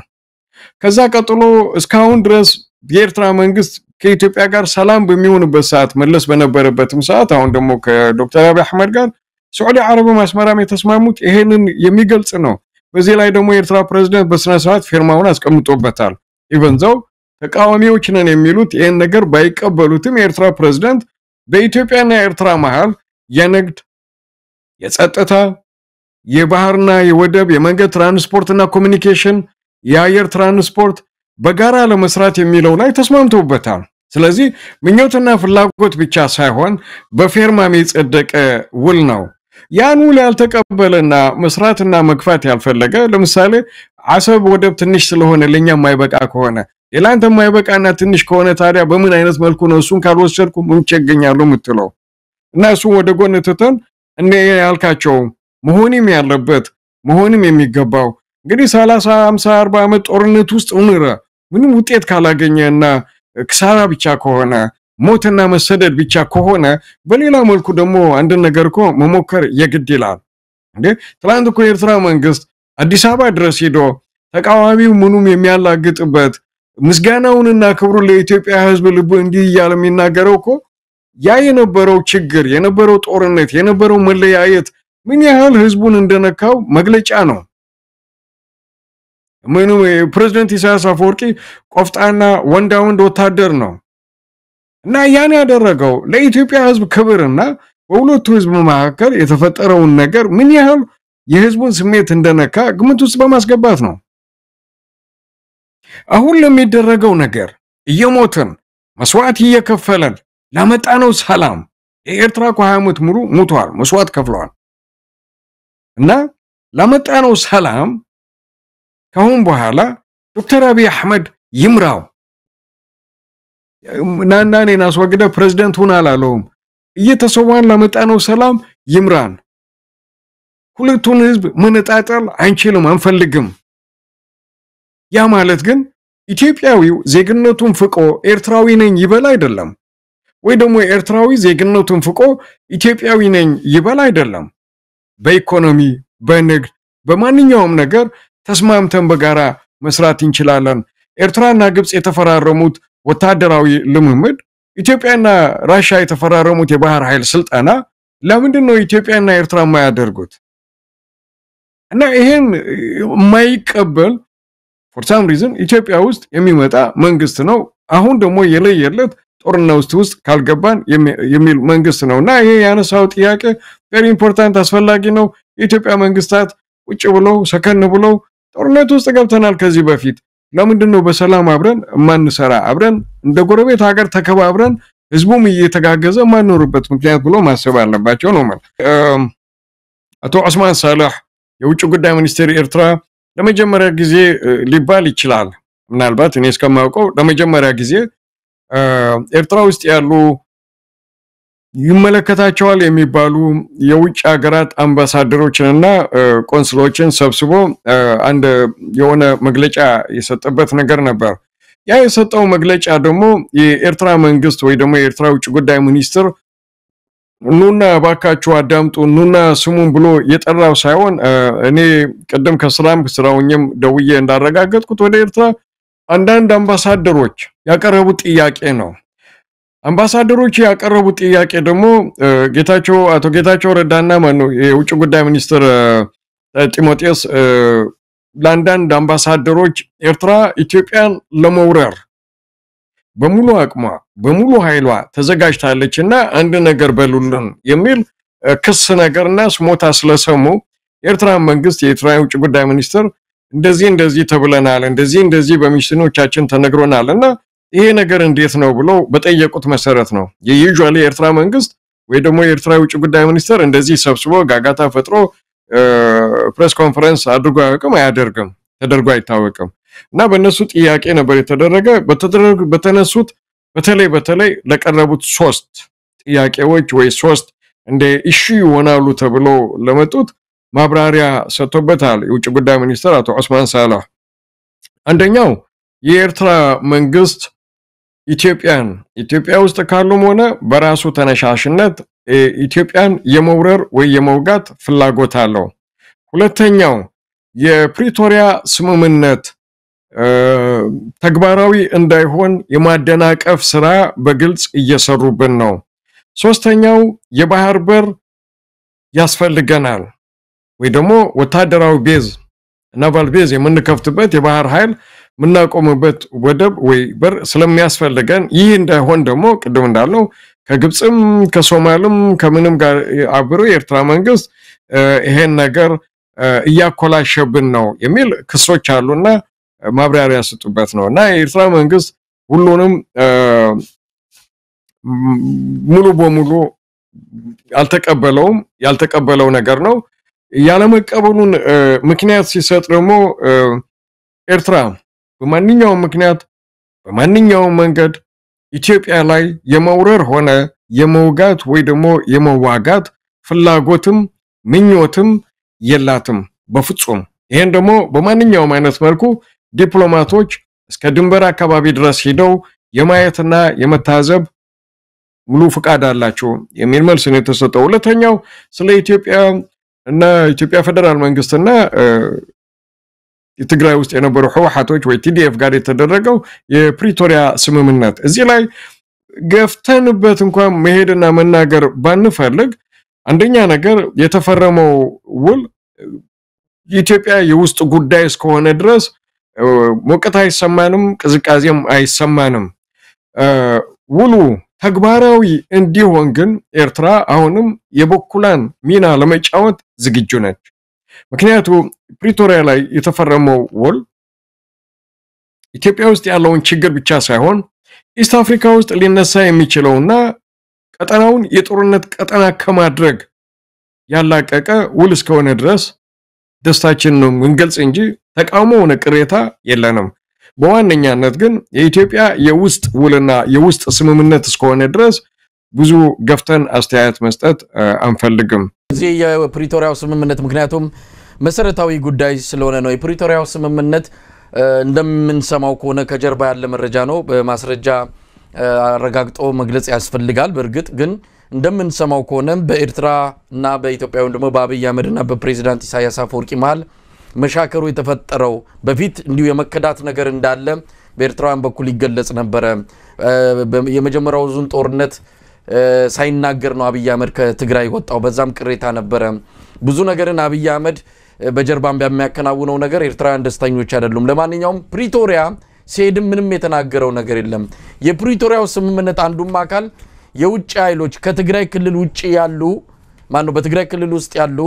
ከዛ ቀጥሎ እስካሁን ድረስ የኤርትራ መንግስት ከኢትዮጵያ ጋር ሰላም በሚሆንበት ሰዓት መለስ በነበረበትም ሰዓት አሁን ደግሞ ከዶክተር አብይ አህመድ ጋር ሳዑዲ አረቢያ ማስመራም የተስማሙት ይሄንን የሚገልጽ ነው በዚህ ላይ ደግሞ የኤርትራ ፕሬዝዳንት በስነ ስርዓት ፊርማውን አስቀምጦበታል ኢቨንዘው ተቃዋሚዎች ነን የሚሉት ይሄን ነገር ባይቀበሉትም የኤርትራ ፕሬዝዳንት በኢትዮጵያና ኤርትራ መሃል የንግድ የጸጥታ የባህርና የወደብ የመንገድ ትራንስፖርትና ኮሙኒኬሽን የአየር ትራንስፖርት በጋራ ለመስራት የሚለው ላይ ተስማምተውበታል ስለዚህ ምኞትና ፍላጎት ብቻ ሳይሆን በፊርማም የጸደቀ ውል ነው ያን ውል ያልተቀበለና መስራትና መግፋት ያልፈለገ ለምሳሌ አሰብ ወደብ ትንሽ ስለሆነ ለኛ የማይበቃ ከሆነ የላንተ የማይበቃና ትንሽ ከሆነ ታዲያ በምን አይነት መልኩ ነው እሱን ካልወሰድኩ ምን ቸገኛለሁ ምትለው እና እሱ ወደ ጎን ተተን እኔ ያልካቸው መሆንም ያለበት መሆንም የሚገባው እንግዲህ 30 50 40 ዓመት ጦርነት ውስጥ ኡንራ ምንም ውጤት ካላገኘና ክሳራ ብቻ ከሆነ ሞትና መሰደድ ብቻ ከሆነ በሌላ መልኩ ደግሞ አንድ ነገር እኮ መሞከር የግድ ይላል እንዴ ትላንት እኮ የኤርትራ መንግስት አዲስ አበባ ድረስ ሄዶ ተቃዋሚው ምኑም የሚያላግጥበት ምስጋናውንና ክብሩን ለኢትዮጵያ ህዝብ ልብ እንዲህ እያለ የሚናገረው እኮ ያ የነበረው ችግር የነበረው ጦርነት የነበረው መለያየት ምን ያህል ህዝቡን እንደነካው መግለጫ ነው ምኑ ፕሬዝዳንት ኢሳያስ አፈወርቂ ቆፍጣና ወንዳውንድ ወታደር ነው እና ያን ያደረገው ለኢትዮጵያ ህዝብ ክብርና በሁለቱ ህዝብ መካከል የተፈጠረውን ነገር ምን ያህል የህዝቡን ስሜት እንደነካ ግምት ውስጥ በማስገባት ነው አሁን ለሚደረገው ነገር እየሞተን መስዋዕት እየከፈለን ለመጣነው ሰላም የኤርትራ 20 ዓመት ሙሉ ሞቷል መስዋዕት ከፍለዋል እና ለመጣነው ሰላም ካሁን በኋላ ዶክተር አብይ አህመድ ይምራው ናናኔ ናስወግደ ፕሬዝዳንት ሆነ አላለውም እየተሰዋን ለመጣነው ሰላም ይምራን ሁለቱን ህዝብ መነጣጠል አንችልም አንፈልግም ያ ማለት ግን ኢትዮጵያዊው ዜግነቱን ፍቆ ኤርትራዊ ነኝ ይበል አይደለም ወይ ደግሞ ኤርትራዊ ዜግነቱን ፍቆ ኢትዮጵያዊ ነኝ ይበል አይደለም በኢኮኖሚ በንግድ በማንኛውም ነገር ተስማምተን በጋራ መስራት እንችላለን ኤርትራና ግብጽ የተፈራረሙት ወታደራዊ ልምምድ ኢትዮጵያና ራሻ የተፈራረሙት የባህር ኃይል ስልጣና ለምንድን ነው ኢትዮጵያና ኤርትራ የማያደርጉት እና ይሄን የማይቀበል for some reason ኢትዮጵያ ውስጥ የሚመጣ መንግስት ነው አሁን ደግሞ የለየለት ጦርነት ውስጥ ካልገባን የሚል መንግስት ነውና ይሄ ያነሳው ጥያቄ very important አስፈላጊ ነው የኢትዮጵያ መንግስታት ውጭ ብለው ሰከን ብለው ጦርነት ውስጥ ገብተናል ከዚህ በፊት ለምንድን ነው በሰላም አብረን ማንሰራ አብረን እንደ ጎረቤት ሀገር ተከባብረን ህዝቡም እየተጋገዘ ማንኖርበት ምክንያት ብሎ ማሰብ አለባቸው ነው ማለት አቶ ዑስማን ሳላህ የውጭ ጉዳይ ሚኒስትር ኤርትራ ለመጀመሪያ ጊዜ ሊባል ይችላል ምናልባት እኔ እስከማውቀው ለመጀመሪያ ጊዜ ኤርትራ ውስጥ ያሉ ይመለከታቸዋል የሚባሉ የውጭ ሀገራት አምባሳደሮችንና ቆንስሎችን ሰብስቦ አንድ የሆነ መግለጫ የሰጠበት ነገር ነበር ያ የሰጠው መግለጫ ደግሞ የኤርትራ መንግስት ወይ ደግሞ የኤርትራ ውጭ ጉዳይ ሚኒስትር ኑና ባካችሁ አዳምጡ ኑና ስሙን ብሎ የጠራው ሳይሆን እኔ ቀደም ከሰላም ስራውኝም ደውዬ እንዳረጋገጥኩት ወደ ኤርትራ አንዳንድ አምባሳደሮች ያቀረቡት ጥያቄ ነው አምባሳደሮች ያቀረቡት ጥያቄ ደግሞ አቶ ጌታቸው ረዳና ማኑ የውጭ ጉዳይ ሚኒስትር ጢሞቴዎስ ለአንዳንድ አምባሳደሮች ኤርትራ ኢትዮጵያን ለመውረር በሙሉ አቅሟ በሙሉ ኃይሏ ተዘጋጅታለችና አንድ ነገር በሉልን የሚል ክስ ነገርና ስሞታ ስለሰሙ ኤርትራ መንግስት የኤርትራ ውጭ ጉዳይ ሚኒስትር እንደዚህ ተብለናል እንደዚህ በሚሽኖቻችን ተነግሮናልና ይሄ ነገር እንዴት ነው ብሎ በጠየቁት መሰረት ነው የዩጁዋሊ ኤርትራ መንግስት ወይ ደግሞ የኤርትራ ውጭ ጉዳይ ሚኒስትር እንደዚህ ሰብስቦ ጋጋታ ፈጥሮ ፕሬስ ኮንፈረንስ አድርጎ አያደርግም ተደርጎ አይታወቅም እና በእነሱ ጥያቄ ነበር የተደረገ በተነሱት በተለይ ለቀረቡት 3 ጥያቄዎች ወይ 3 እንደ ኢሹ ይሆናሉ ተብሎ ለመጡት ማብራሪያ ሰጥቶበታል የውጭ ጉዳይ ሚኒስትር አቶ ዑስማን ሳላህ አንደኛው የኤርትራ መንግስት ኢትዮጵያ ውስጥ ካሉም ሆነ በራሱ ተነሻሽነት ኢትዮጵያን የመውረር ወይ የመውጋት ፍላጎት አለው ሁለተኛው የፕሪቶሪያ ስምምነት ተግባራዊ እንዳይሆን የማደናቀፍ ስራ በግልጽ እየሰሩብን ነው ሶስተኛው የባህር በር ያስፈልገናል ወይ ደግሞ ወታደራዊ ቤዝ ናቫል ቤዝ የምንከፍትበት የባህር ኃይል ምናቆምበት ወደብ ወይ በር ስለሚያስፈልገን ይህ እንዳይሆን ደግሞ ቅድም እንዳለው ከግብጽም ከሶማሊም ከምንም ጋር አብሮ የኤርትራ መንግስት ይሄን ነገር እያኮላሸብን ነው የሚል ክሶች አሉና ማብራሪያ ያስጡበት ነውና የኤርትራ መንግስት ሁሉንም ሙሉ በሙሉ ያልተቀበለው ነገር ነው ያለመቀበሉን ምክንያት ሲሰጥ ደግሞ ኤርትራ በማንኛውም ምክንያት በማንኛውም መንገድ ኢትዮጵያ ላይ የመውረር ሆነ የመውጋት ወይ ደግሞ የመዋጋት ፍላጎትም ምኞትም የላትም በፍጹም ይሄን ደግሞ በማንኛውም አይነት መልኩ ዲፕሎማቶች እስከ ድንበር አካባቢ ድረስ ሄደው የማየትና የመታዘብ ሙሉ ፍቃድ አላቸው የሚል መልስ ነው የተሰጠው። ሁለተኛው ስለ ኢትዮጵያ እና ኢትዮጵያ ፌደራል መንግስትና የትግራይ ውስጥ የነበሩ ህወሓቶች ወይ ቲዲኤፍ ጋር የተደረገው የፕሪቶሪያ ስምምነት እዚህ ላይ ገፍተንበት እንኳን መሄድና መናገር ባንፈልግ አንደኛ ነገር የተፈረመው ውል የኢትዮጵያ የውስጥ ጉዳይ እስከሆነ ድረስ ሞቀት አይሰማንም ቅዝቃዜም አይሰማንም ውሉ ተግባራዊ እንዲሆን ግን ኤርትራ አሁንም የበኩላን ሚና ለመጫወት ዝግጁ ነች ምክንያቱም ፕሪቶሪያ ላይ የተፈረመው ውል ኢትዮጵያ ውስጥ ያለውን ችግር ብቻ ሳይሆን ኢስት አፍሪካ ውስጥ ሊነሳ የሚችለውና ቀጠናውን የጦርነት ቀጠና ከማድረግ ያላቀቀ ውል እስከሆነ ድረስ ደስታችን ነው እንገልጽ እንጂ ተቃውሞውና ቅሬታ የለንም በዋነኛነት ግን የኢትዮጵያ የውስጥ ውልና የውስጥ ስምምነት እስከሆነ ድረስ ብዙ ገፍተን አስተያየት መስጠት አንፈልግም እዚህ የፕሪቶሪያው ስምምነት ምክንያቱም መሰረታዊ ጉዳይ ስለሆነ ነው የፕሪቶሪያው ስምምነት እንደምንሰማው ከሆነ ከጀርባ ያለ መረጃ ነው በማስረጃ አረጋግጦ መግለጽ ያስፈልጋል በርግጥ ግን እንደምንሰማው ከሆነ በኤርትራ እና በኢትዮጵያ ወንድሞ በአብይ አህመድና በፕሬዝዳንት ኢሳያስ አፈወርቂ መሃል መሻከሩ የተፈጠረው በፊት እንዲሁ የመከዳት ነገር እንዳለ በኤርትራውያን በኩል ይገለጽ ነበር የመጀመሪያው ዙን ጦርነት ሳይናገር ነው አብይ አህመድ ከትግራይ ወጣው በዛም ቅሬታ ነበር ብዙ ነገርን አብይ አህመድ በጀርባም በሚያከናውነው ነገር ኤርትራውያን ደስተኞች አይደሉም ለማንኛውም ፕሪቶሪያ ሲሄድም ምንም የተናገረው ነገር የለም የፕሪቶሪያው ስምምነት አንዱም አካል የውጭ ኃይሎች ከትግራይ ክልል ውጪ ያሉ ማነው በትግራይ ክልል ውስጥ ያሉ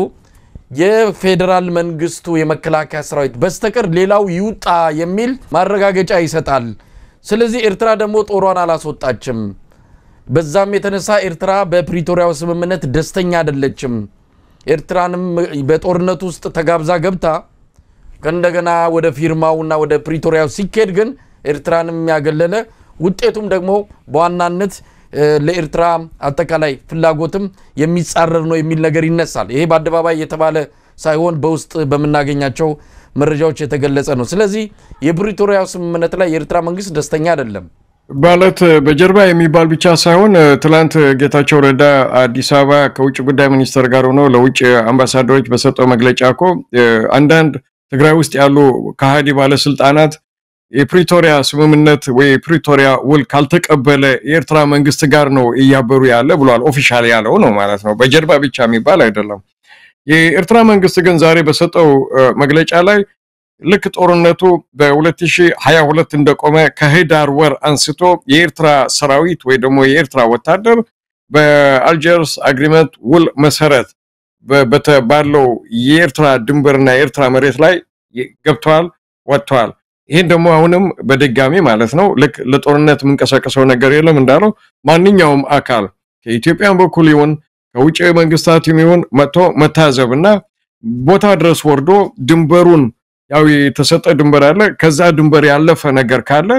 የፌደራል መንግስቱ የመከላከያ ሰራዊት በስተቀር ሌላው ይውጣ የሚል ማረጋገጫ ይሰጣል ስለዚህ ኤርትራ ደግሞ ጦሯን አላስወጣችም በዛም የተነሳ ኤርትራ በፕሪቶሪያው ስምምነት ደስተኛ አይደለችም ኤርትራንም በጦርነት ውስጥ ተጋብዛ ገብታ ከእንደገና ወደ ፊርማውና ወደ ፕሪቶሪያው ሲኬድ ግን ኤርትራንም ያገለለ ውጤቱም ደግሞ በዋናነት ለኤርትራ አጠቃላይ ፍላጎትም የሚጻረር ነው የሚል ነገር ይነሳል ይሄ በአደባባይ የተባለ ሳይሆን በውስጥ በመናገኛቸው መረጃዎች የተገለጸ ነው ስለዚህ የፕሪቶሪያው ስምምነት ላይ የኤርትራ መንግስት ደስተኛ አይደለም ባለት በጀርባ የሚባል ብቻ ሳይሆን ትላንት ጌታቸው ረዳ አዲስ አበባ ከውጭ ጉዳይ ሚኒስተር ጋር ሆኖ ለውጭ አምባሳደሮች በሰጠው መግለጫኮ አንዳንድ ትግራይ ውስጥ ያሉ ከሃዲ ባለስልጣናት የፕሪቶሪያ ስምምነት ወይ ፕሪቶሪያ ውል ካልተቀበለ የኤርትራ መንግስት ጋር ነው እያበሩ ያለ ብሏል ኦፊሻሊ ያለው ነው ማለት ነው በጀርባ ብቻ የሚባል አይደለም የኤርትራ መንግስት ግን ዛሬ በሰጠው መግለጫ ላይ ልክ ጦርነቱ በ2022 እንደቆመ ከህዳር ወር አንስቶ የኤርትራ ሰራዊት ወይ ደግሞ የኤርትራ ወታደር በአልጀርስ አግሪመንት ውል መሰረት በተባለው የኤርትራ ድንበርና የኤርትራ መሬት ላይ ገብቷል ወጥቷል ይሄን ደግሞ አሁንም በድጋሚ ማለት ነው ልክ ለጦርነት መንቀሳቀሰው ነገር የለም እንዳለው ማንኛውም አካል ከኢትዮጵያን በኩል ይሁን ከውጭ መንግስታት ይሁን መጥቶ መታዘብና ቦታ ድረስ ወርዶ ድንበሩን ያው የተሰጠ ድንበር አለ ከዛ ድንበር ያለፈ ነገር ካለ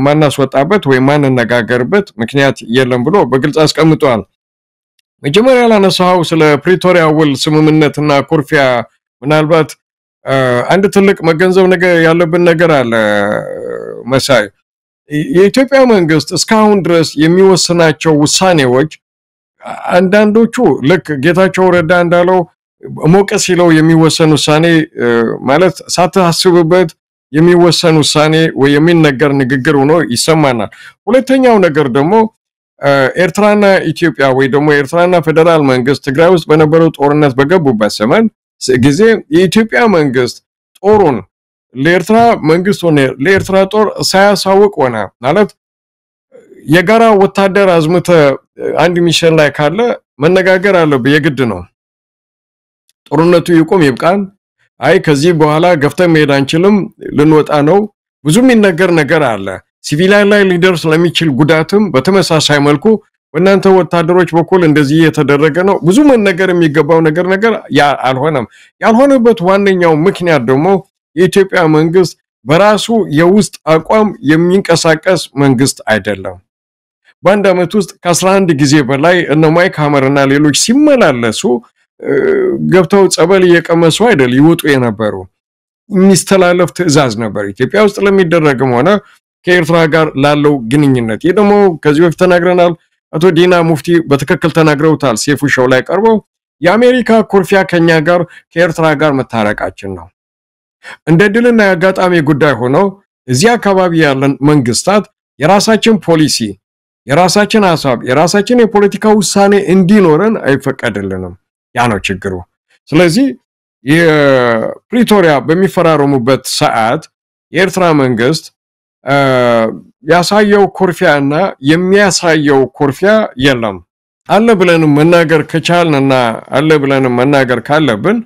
ማናስወጣበት ወይ ማንነጋገርበት ምክንያት የለም ብሎ በግልጽ አስቀምጧል መጀመሪያ ላነሳው ስለ ፕሪቶሪያ ውል ስምምነትና ኩርፊያ ምናልባት አንድ ትልቅ መገንዘብ ነገር ያለብን ነገር አለ መሳይ የኢትዮጵያ መንግስት እስካሁን ድረስ የሚወስናቸው ውሳኔዎች አንዳንዶቹ ልክ ጌታቸው ረዳ እንዳለው ሞቀስ ይለው የሚወሰን ውሳኔ ማለት ሳታስብበት የሚወሰን ውሳኔ ወይ የሚነገር ንግግር ሆኖ ይሰማናል ሁለተኛው ነገር ደግሞ ኤርትራና ኢትዮጵያ ወይ ደግሞ ኤርትራና ፌደራል መንግስት ትግራይ ውስጥ በነበረው ጦርነት በገቡበት ዘመን ጊዜ የኢትዮጵያ መንግስት ጦሩን ለኤርትራ መንግስት ሆነ ለኤርትራ ጦር ሳያሳውቅ ሆነ ማለት የጋራ ወታደር አዝመተ አንድ ሚሽን ላይ ካለ መነጋገር አለበት የግድ ነው ጦርነቱ ይቆም ይብቃን አይ ከዚህ በኋላ ገፍተን መሄድ አንችልም ልንወጣ ነው ብዙ የሚነገር ነገር አለ ሲቪላን ላይ ሊደርስ ለሚችል ጉዳትም በተመሳሳይ መልኩ ወናንተ ወታደሮች በኩል እንደዚህ የተደረገ ነው ብዙ መነገር የሚገባው ነገር ያ አልሆነም ያልሆነበት ዋነኛው ምክንያት ደግሞ የኢትዮጵያ መንግስት በራሱ የውስጥ አቋም የሚንቀሳቀስ መንግስት አይደለም በአንድ አመት ውስጥ ከ11 ጊዜ በላይ እነ ማይክ ሀመርና ሌሎች ሲመላለሱ ገብተው ጸበል እየቀመሱ አይደል ይወጡ የነበሩ የሚስተላለፍ ትዕዛዝ ነበር ኢትዮጵያ ውስጥ ለሚደረግም ሆነ ከኤርትራ ጋር ላለው ግንኙነት። ይሄ ደግሞ ከዚህ በፊት ተናግረናል። አቶ ዲና ሙፍቲ በትክክል ተናግረውታል። ሴፉ ሾው ላይ ቀርበው የአሜሪካ ኩርፊያ ከኛ ጋር ከኤርትራ ጋር መታረቃችን ነው። እንደ ድልና ያጋጣሚ ጉዳይ ሆኖ እዚህ አካባቢ ያለን መንግስታት የራሳችን ፖሊሲ፣ የራሳችን ሐሳብ፣ የራሳችን የፖለቲካ ውሳኔ እንዲኖረን አይፈቀድልንም። ያ ነው ችግሩ። ስለዚህ የፕሪቶሪያ በሚፈራረሙበት ሰዓት የኤርትራ መንግስት ያሳየው ኩርፊያና የሚያሳየው ኩርፊያ የለም። አለ ብለን መናገር ከቻልንና አለ ብለን መናገር ካለብን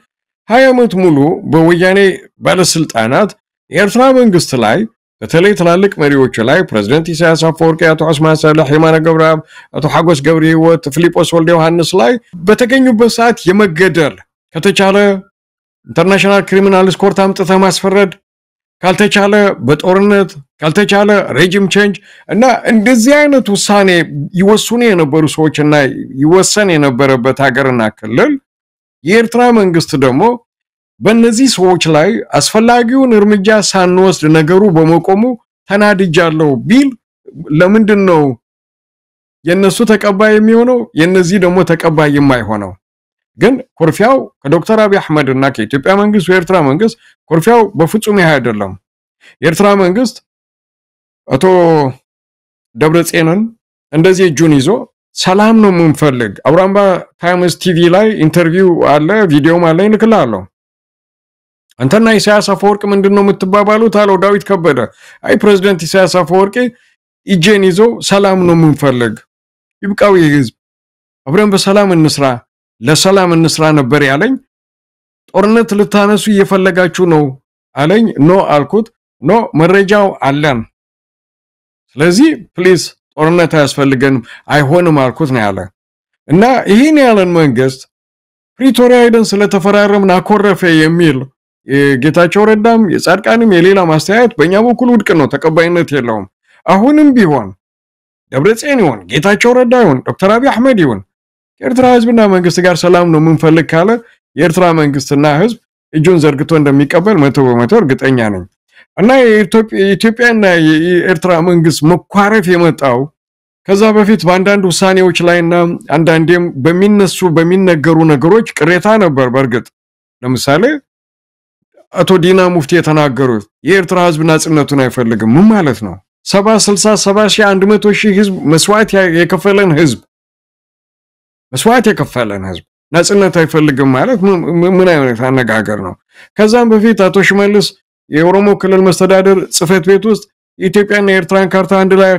20 ዓመት ሙሉ በወያኔ ባለስልጣናት የኤርትራ መንግስት ላይ በተለይ ትላልቅ መሪዎች ላይ ፕሬዝዳንት ኢሳያስ አፈወርቂ፣ አቶ ዑስማን ሳልሕ፣ የማነ ገብረአብ፣ አቶ ሐጎስ ገብረ ሕይወት፣ ፊሊጶስ ወልደ ዮሐንስ ላይ በተገኙበት ሰዓት የመገደል ከተቻለ ኢንተርናሽናል ክሪሚናልስ ኮርት አምጥተ ማስፈረድ ካልተቻለ በጦርነት ካልተቻለ ሬጂም ቼንጅ እና እንደዚህ አይነት ውሳኔ ይወስኑ የነበሩ ሰዎችና ይወሰን የነበረበት ሀገርና ክልል የኤርትራ መንግስት ደግሞ በእነዚህ ሰዎች ላይ አስፈላጊውን እርምጃ ሳንወስድ ነገሩ በመቆሙ ተናድጃለሁ ቢል ለምንድን ነው የነሱ ተቀባይ የሚሆነው የነዚህ ደግሞ ተቀባይ የማይሆነው? ግን ኩርፊያው ከዶክተር አብይ አህመድ እና ከኢትዮጵያ መንግስት የኤርትራ መንግስት ኩርፊያው በፍጹም ይሄ አይደለም። የኤርትራ መንግስት አቶ ደብረጽዮንን እንደዚህ እጁን ይዞ ሰላም ነው የምንፈልግ፣ አውራምባ ታይምስ ቲቪ ላይ ኢንተርቪው አለ፣ ቪዲዮም አለ፣ ልክላለሁ። አንተና ኢሳያስ አፈወርቂ ምንድነው የምትባባሉት አለው ዳዊት ከበደ። አይ ፕሬዝዳንት ኢሳያስ አፈወርቂ እጄን ይዞ ሰላም ነው የምንፈልግ፣ ይብቃው የህዝብ አብረን በሰላም እንስራ፣ ለሰላም እንስራ ነበር ያለኝ። ጦርነት ልታነሱ እየፈለጋችሁ ነው አለኝ። ኖ አልኩት። ኖ መረጃው አለን፣ ስለዚህ ፕሊዝ ጦርነት አያስፈልገንም አይሆንም አልኩት ነው ያለ። እና ይሄን ያለን መንግስት ፕሪቶሪያ ሄደን ስለተፈራረምን አኮረፈ የሚል ጌታቸው ረዳም የጻድቃንም የሌላ ማስተያየት በእኛ በኩል ውድቅ ነው፣ ተቀባይነት የለውም። አሁንም ቢሆን ደብረጽዮን ይሁን ጌታቸው ረዳ ይሁን ዶክተር አብይ አህመድ ይሁን ከኤርትራ ህዝብና መንግስት ጋር ሰላም ነው የምንፈልግ ካለ የኤርትራ መንግስትና ህዝብ እጁን ዘርግቶ እንደሚቀበል 100% እርግጠኛ ነኝ። እና የኢትዮጵያና የኤርትራ መንግስት መኳረፍ የመጣው ከዛ በፊት በአንዳንድ ውሳኔዎች ላይና አንዳንዴም በሚነገሩ ነገሮች ቅሬታ ነበር። በርግጥ ለምሳሌ አቶ ዲና ሙፍቲ የተናገሩት የኤርትራ ህዝብ ናጽነቱን አይፈልግም ምን ማለት ነው? 70 ሺህ ህዝብ መስዋዕት የከፈለን ህዝብ ናጽነት አይፈልግም ማለት ምን አይነት አነጋገር ነው? ከዛም በፊት አቶ ሽመልስ የኦሮሞ ክልል መስተዳደር ጽፈት ቤት ውስጥ ኢትዮጵያና ኤርትራን ካርታ አንድ ላይ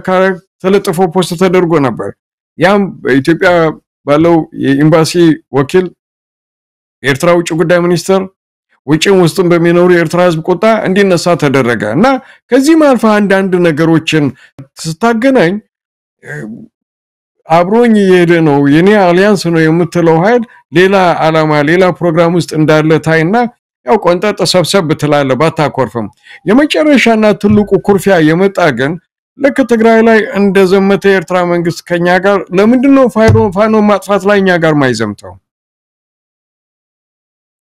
ተለጥፎ ፖስት ተደርጎ ነበር። ያም በኢትዮጵያ ባለው የኤምባሲ ወኪል የኤርትራ ውጭ ጉዳይ ሚኒስትር ውጭም ውስጥም በሚኖሩ የኤርትራ ህዝብ ቁጣ እንዲነሳ ተደረገ እና ከዚህም አልፋ አንዳንድ ነገሮችን ስታገናኝ አብሮኝ የሄደ ነው የኔ አሊያንስ ነው የምትለው ኃይል ሌላ ዓላማ ሌላ ፕሮግራም ውስጥ እንዳለ ታይና ያው ቆንጣጣ ሰብሰብ ብትላለ ባታኮርፍም የመጨረሻና ትልቁ ኩርፊያ የመጣ ግን ለክ ትግራይ ላይ እንደዘመተ የኤርትራ መንግስት ከኛ ጋር ለምንድነው ፋኖ ማጥፋት ላይ እኛ ጋር ማይዘምተው?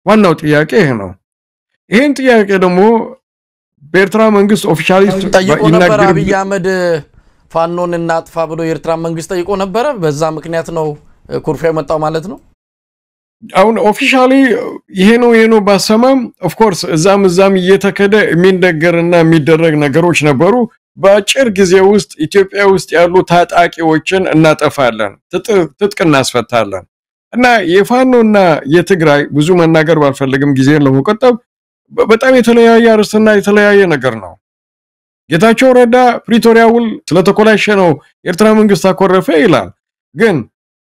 ዋናው ጥያቄ ይሄ ነው። ይሄን ጥያቄ ደግሞ በኤርትራ መንግስት ኦፊሻሊ ጠይቆ ነበር። አብይ አህመድ ፋኖን እናጥፋ ብሎ የኤርትራ መንግስት ጠይቆ ነበር። በዛ ምክንያት ነው ኩርፊያ የመጣው ማለት ነው። አሁን ኦፊሻሊ ይሄ ነው ባሰማም ኦፍ ኮርስ እዛም እየተከደ የሚነገርና የሚደረግ ነገሮች ነበሩ። በአጭር ጊዜ ውስጥ ኢትዮጵያ ውስጥ ያሉ ታጣቂዎችን እናጠፋለን፣ ትጥቅ እናስፈታለን እና የፋኖና የትግራይ ብዙ መናገር ባልፈልግም ጊዜን ለመቆጠብ በጣም የተለያየ አርስትና የተለያየ ነገር ነው። ጌታቸው ረዳ ፕሪቶሪያ ውል ስለተኮላሸ ነው ኤርትራ መንግስት አኮረፈ ይላል። ግን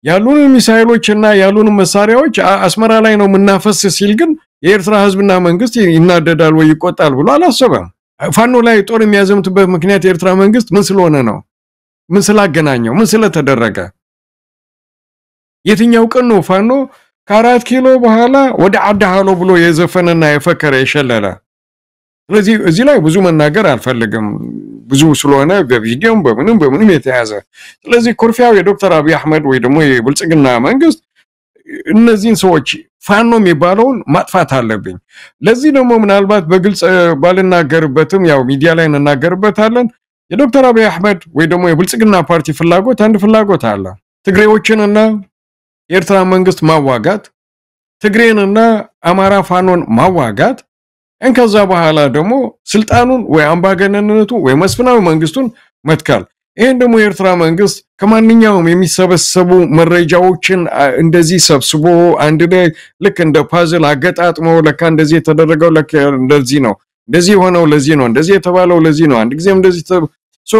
ያሉን ሚሳኤሎችና ያሉን መሳሪያዎች አስመራ ላይ ነው መናፈስ ሲል ግን የኤርትራ ህዝብና መንግስት ይናደዳል ወይ ይቆጣል ብሎ አላሰበም። ፋኖ ላይ ጦር የሚያዘምትበት ምክንያት የኤርትራ መንግስት ምን ስለሆነ ነው? ምን ስላገናኘው? ምን ስለተደረገ? የትኛው ቀን ነው ፋኖ ከ4 ኪሎ በኋላ ወደ አዳሃሎ ብሎ የዘፈነና የፈከረ የሸለለ? ስለዚህ እዚህ ላይ ብዙ መናገር አልፈልግም ብዙ ስለሆነ በቪዲዮም በምንም የተያዘ። ስለዚህ ኩርፊያው የዶክተር አብይ አህመድ ወይ ደግሞ የብልጽግና መንግስት እነዚህን ሰዎች ፋኖ የሚባለውን ማጥፋት አለብኝ ለዚህ ደግሞ ምናልባት በግልጽ ባልናገርበትም ያው ሚዲያ ላይ እናገርበታለን የዶክተር አብይ አህመድ ወይ ደግሞ የብልጽግና ፓርቲ ፍላጎት አንድ ፍላጎት አለ ትግሬዎችንና የኤርትራ መንግስት ማዋጋት ትግሬንና አማራ ፋኖን ማዋጋት እንከዛ በኋላ ደግሞ ስልጣኑን ወይ አምባገነንነቱ ወይ መስፍናዊ መንግስቱን መትካል ይሄን ደግሞ የኤርትራ መንግስት ከማንኛውም የሚሰበሰቡ መረጃዎችን እንደዚህ ሰብስቦ አንድ ላይ ልክ እንደ ፓዝል አገጣጥሞ ለካ እንደዚህ የተደረገው ለካ እንደዚህ ነው እንደዚህ ሆነው ለዚህ ነው እንደዚህ የተባለው ለዚህ ነው አንድ ጊዜም እንደዚህ